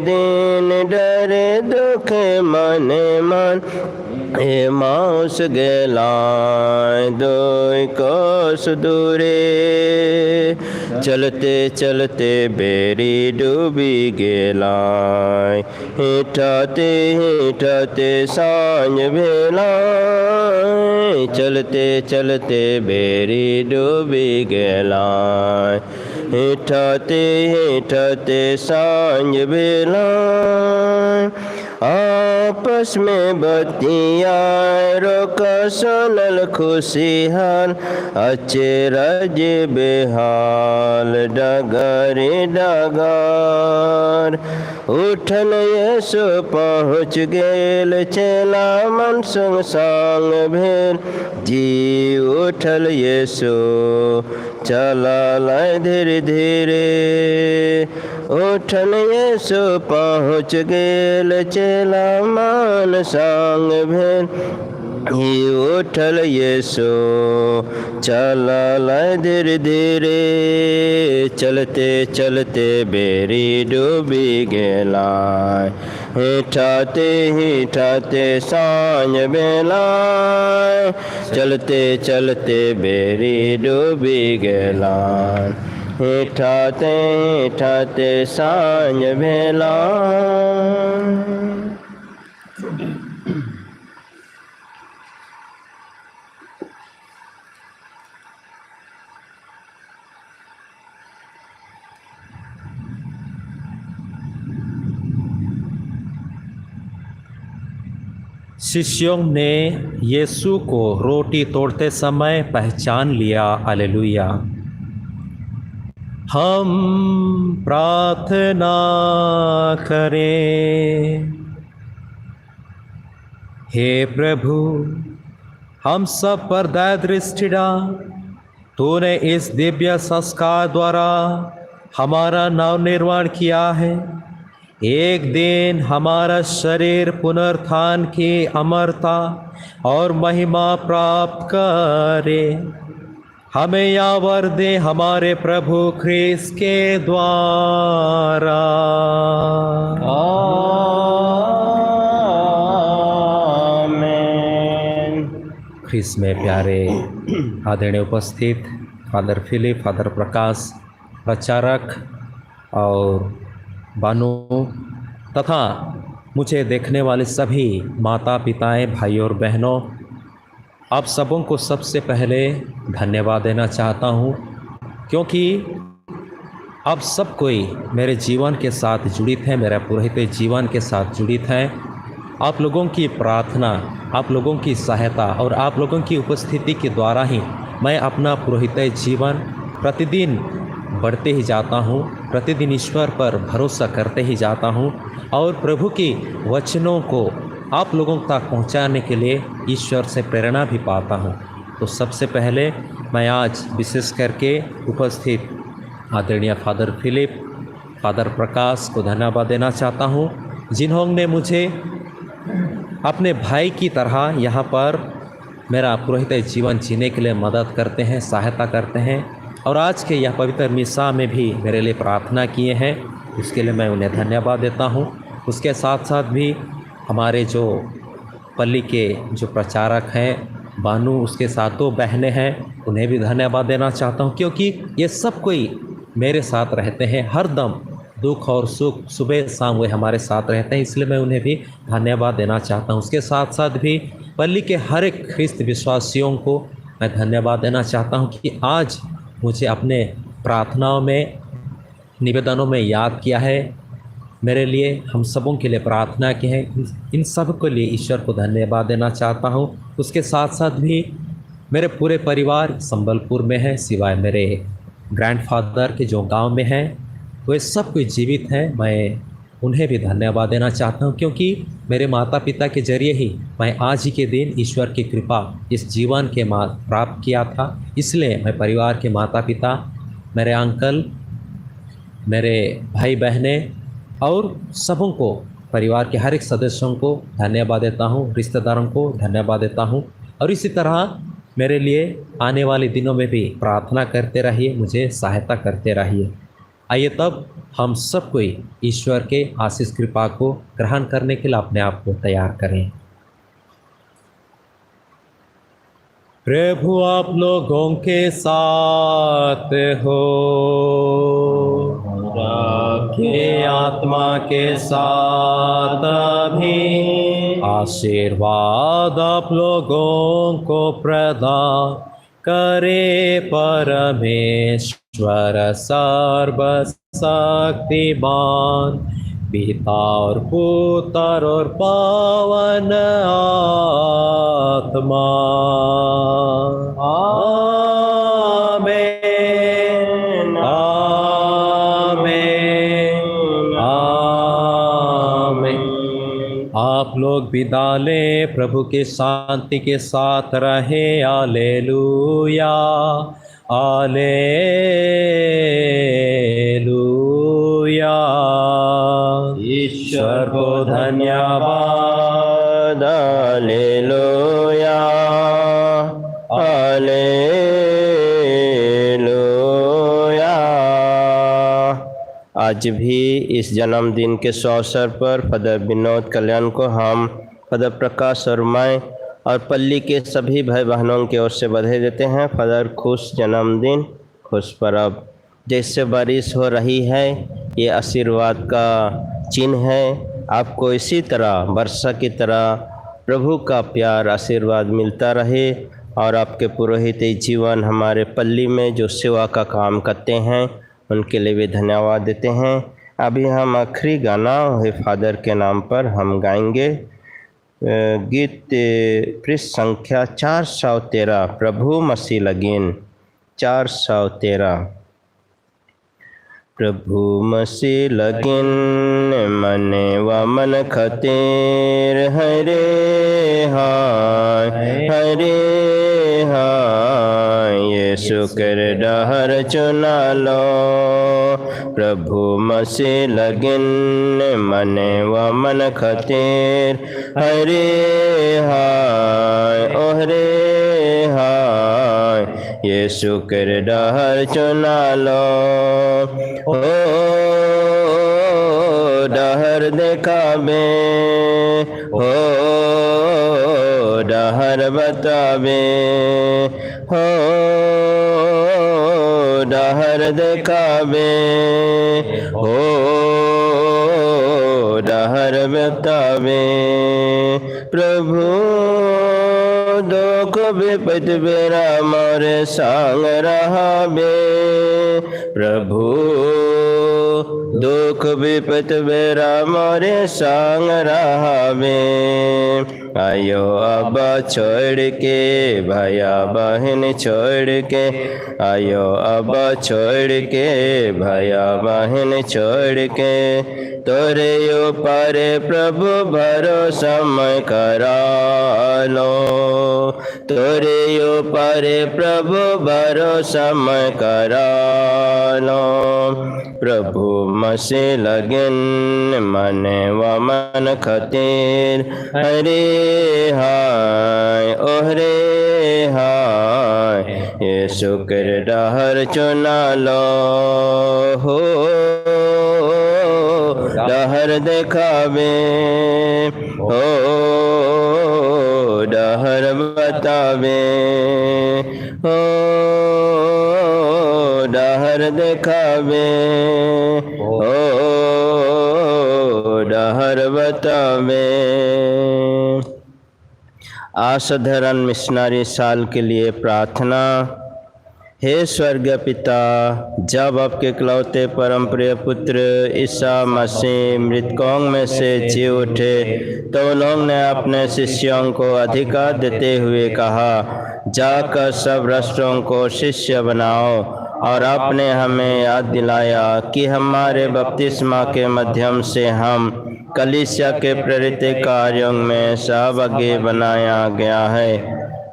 A: दिन डरे दुख मने मन, ए माउस गेला दो कोस दूरे। चलते चलते बेरी डूबी गेला, हिटाते हिटाते सांझ भेला। चलते चलते बेरी डूबी गेला, हिटाते हिटाते सांझ भेला। आपस में बतिया रोका सोनल खुशिहाल, अच्छे राज बेहाल डगरे डगर। उठन यीशु पहुँच गेल, चला मन संग संग भेल। जी उठल यीशु चला धीरे धीरे। उठन यीशु पहुँच गेल, चला मन संग भेल। ये उठल यीशु चलल धीरे धीरे, चलते चलते बेरी डूबी गेला। हिठाते सांझ बेला, चलते चलते बेरी डूबी गेला। हिठाते सांझ बेला।
B: शिष्यों ने यीशु को रोटी तोड़ते समय पहचान लिया। हालेलुया। हम प्रार्थना करें। हे प्रभु, हम सब पर दया दृष्टि डाल। तूने इस दिव्य संस्कार द्वारा हमारा नवनिर्माण किया है। एक दिन हमारा शरीर पुनरुत्थान की अमरता और महिमा प्राप्त करे। हमें यह वर दे हमारे प्रभु ख्रीस्त के द्वारा।
A: आमीन।
B: ख्रीस्त में प्यारे आदरणीय उपस्थित फादर फिलिप, फादर प्रकाश, प्रचारक और बानो तथा मुझे देखने वाले सभी माता पिताएं, भाई और बहनों, आप सबों को सबसे पहले धन्यवाद देना चाहता हूं, क्योंकि आप सब कोई मेरे जीवन के साथ जुड़ित हैं, मेरा पुरोहित जीवन के साथ जुड़ित हैं। आप लोगों की प्रार्थना, आप लोगों की सहायता और आप लोगों की उपस्थिति के द्वारा ही मैं अपना पुरोहित जीवन प्रतिदिन बढ़ते ही जाता हूँ, प्रतिदिन ईश्वर पर भरोसा करते ही जाता हूँ और प्रभु की वचनों को आप लोगों तक पहुँचाने के लिए ईश्वर से प्रेरणा भी पाता हूँ। तो सबसे पहले मैं आज विशेष करके उपस्थित आदरणीय फादर फिलिप, फादर प्रकाश को धन्यवाद देना चाहता हूँ, जिन्होंने मुझे अपने भाई की तरह यहाँ पर मेरा पुरोहित जीवन जीने के लिए मदद करते हैं, सहायता करते हैं और आज के यह पवित्र मिसा में भी मेरे लिए प्रार्थना किए हैं। इसके लिए मैं उन्हें धन्यवाद देता हूँ। उसके साथ साथ भी हमारे जो पल्ली के जो प्रचारक हैं बानू, उसके साथ 2 बहनें हैं, उन्हें भी धन्यवाद देना चाहता हूँ, क्योंकि ये सब कोई मेरे साथ रहते हैं हर दम, दुख और सुख, सुबह शाम वे हमारे साथ रहते हैं, इसलिए मैं उन्हें भी धन्यवाद देना चाहता हूँ। उसके साथ साथ भी पल्ली के हर एक ख्रिस्त विश्वासियों को मैं धन्यवाद देना चाहता हूँ कि आज मुझे अपने प्रार्थनाओं में, निवेदनों में याद किया है, मेरे लिए, हम सबों के लिए प्रार्थना की है। इन सब के लिए ईश्वर को धन्यवाद देना चाहता हूँ। उसके साथ साथ भी मेरे पूरे परिवार संबलपुर में है, सिवाय मेरे ग्रैंडफादर के जो गांव में हैं, वे सब कोई जीवित हैं। मैं उन्हें भी धन्यवाद देना चाहता हूँ, क्योंकि मेरे माता पिता के जरिए ही मैं आज ही के दिन ईश्वर की कृपा इस जीवन के प्राप्त किया था। इसलिए मैं परिवार के माता पिता, मेरे अंकल, मेरे भाई बहनें और सबों को, परिवार के हर एक सदस्यों को धन्यवाद देता हूँ, रिश्तेदारों को धन्यवाद देता हूँ और इसी तरह मेरे लिए आने वाले दिनों में भी प्रार्थना करते रहिए, मुझे सहायता करते रहिए। आइए तब हम सब कोई ईश्वर के आशीष कृपा को ग्रहण करने के लिए अपने आप को तैयार करें। प्रभु आप लोगों के साथ हो, के आत्मा के साथ भी आशीर्वाद आप लोगों को प्रदान करे परमेश्वर सर्वशक्तिमान, पिता और पुत्र और पावन आत्मा। आमीन, आमीन, आमीन। आप लोग विदा लें, प्रभु के शांति के साथ रहे। Hallelujah, hallelujah. ईश्वर को धन्यवाद
A: हालेलुया हालेलुया। आज भी इस जन्मदिन के शुभ अवसर पर फादर विनोद कल्याण को हम फादर प्रकाश और मैं और पल्ली के सभी भाई बहनों की ओर से बधाई देते हैं। फादर खुश जन्मदिन, खुश पर्व। जैसे बारिश हो रही है ये आशीर्वाद का चिन्ह है। आपको इसी तरह वर्षा की तरह प्रभु का प्यार आशीर्वाद मिलता रहे और आपके पुरोहित जीवन हमारे पल्ली में जो सेवा का काम करते हैं उनके लिए भी धन्यवाद देते हैं। अभी हम आखिरी गाना है फादर के नाम पर हम गाएंगे गीत पृष्ठ संख्या 413 प्रभु मसीह लगीन 413। प्रभु मसीह लगीन मने व मन खतेर हरे हरे यीशु कर डहर चुना लो। प्रभु मसीह लगीन मने व मन खतेर हरे ओहरे यीशु कर डहर चुना लो। ओ डहर देखाबे हो डहर बताबे हो डहर देखाबे हो डहर बताबे। प्रभु दुख विपद बेरा मोरे संग रहाबे। प्रभु दुख विपद बेरा मोरे संग रहाबे। आयो अब छोड़ के भैया बहन छोड़ के आयो अब छोड़ के भैया बहन छोड़ के तोरे ऊपर प्रभु भरोसा मैं करा लो। तोरे ऊपर प्रभु भरोसा मैं करा लो। प्रभु मसीह लगन मने व मन खतीर हरे ओहरे यीशु कर डहर चुना लो। हो डहर देखावे हो डहर बतावे हो डहर देखावे हो डहर बतावे। असाधारण मिशनरी साल के लिए प्रार्थना। हे स्वर्गीय पिता, जब आपके इकलौते परम प्रिय पुत्र ईसा मसीह मृतकों में से जी उठे तो उन्होंने अपने शिष्यों को अधिकार देते हुए कहा, जाकर सब राष्ट्रों को शिष्य बनाओ। और आपने हमें याद दिलाया कि हमारे बपतिस्मा के माध्यम से हम कलीसिया के प्रेरित कार्यों में सहभागी बनाया गया है।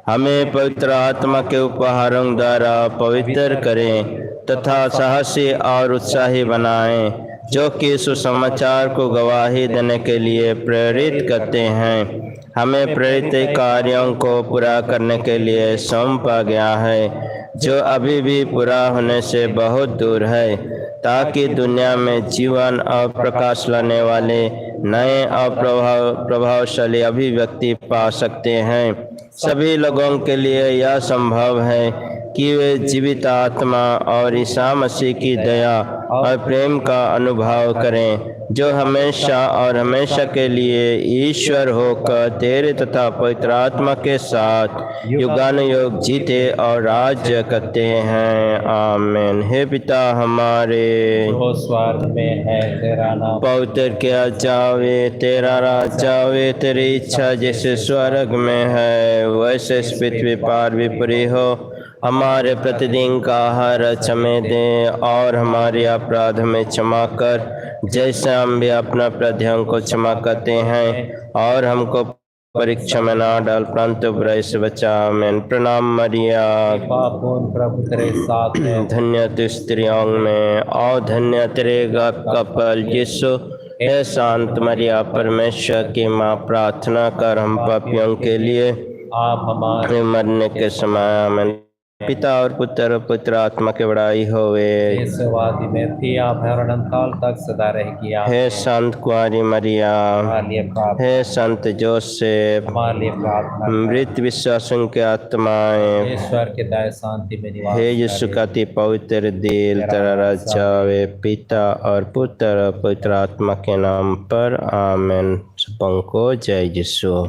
A: हमें पवित्र आत्मा के उपहारों द्वारा पवित्र करें तथा साहसी और उत्साही बनाएं, जो कि सुसमाचार को गवाही देने के लिए प्रेरित करते हैं। हमें प्रेरित कार्यों को पूरा करने के लिए सौंपा गया है, जो अभी भी पूरा होने से बहुत दूर है, ताकि दुनिया में जीवन और प्रकाश लाने वाले नए और प्रभावशाली अभिव्यक्ति पा सकते हैं। सभी लोगों के लिए यह संभव है कि वे जीवित आत्मा और ईसा मसीह की दया और प्रेम का अनुभव करें, जो हमेशा और हमेशा के लिए ईश्वर होकर तेरे तथा पवित्र आत्मा के साथ युगानुयुग जीते और राज्य करते हैं। आमीन। हे पिता हमारे
D: जो स्वर्ग में है, तेरा नाम
A: पवित्र किया जावे, तेरा राज आवे, तेरी इच्छा जैसे स्वर्ग में है वैसे इस पृथ्वी पर भी पूरी हो। हमारे प्रतिदिन का आहार हमें दे और हमारे अपराध में क्षमा कर, जैसे हम भी अपना अपराधियों को क्षमा करते हैं, और हमको परीक्षा में ना डाल परंतु बुराई से बचा। आमीन। प्रणाम मरिया,
D: पापून प्रभु तेरे साथ है,
A: धन्य तू स्त्रियों में और धन्य तेरे गर्भ का फल यीशु। हे शांत मरिया परमेश्वर की माँ, प्रार्थना कर हम पापियों के लिए
D: आप हमारे
A: मरने के समय आमीन। पिता और पुत्र और पुत्र आत्मा के बड़ाई होवे।
D: सेवादि में थी आप है और अनंत काल तक सदा रहेगी आप
A: हे संत कुंवारी मरिया,
D: हमारे लिए प्रार्थना
A: हे संत जोसेफ,
D: हमारे लिए प्रार्थना करें।
A: मृत विश्वासों के आत्माएं,
D: ईश्वर के दया शांति में निवास
A: हे यीशु का अति पवित्र दिल तेरा राजावे, पिता और पुत्र और पवित्र आत्मा के नाम पर आमीन। सबों को जय यीशु।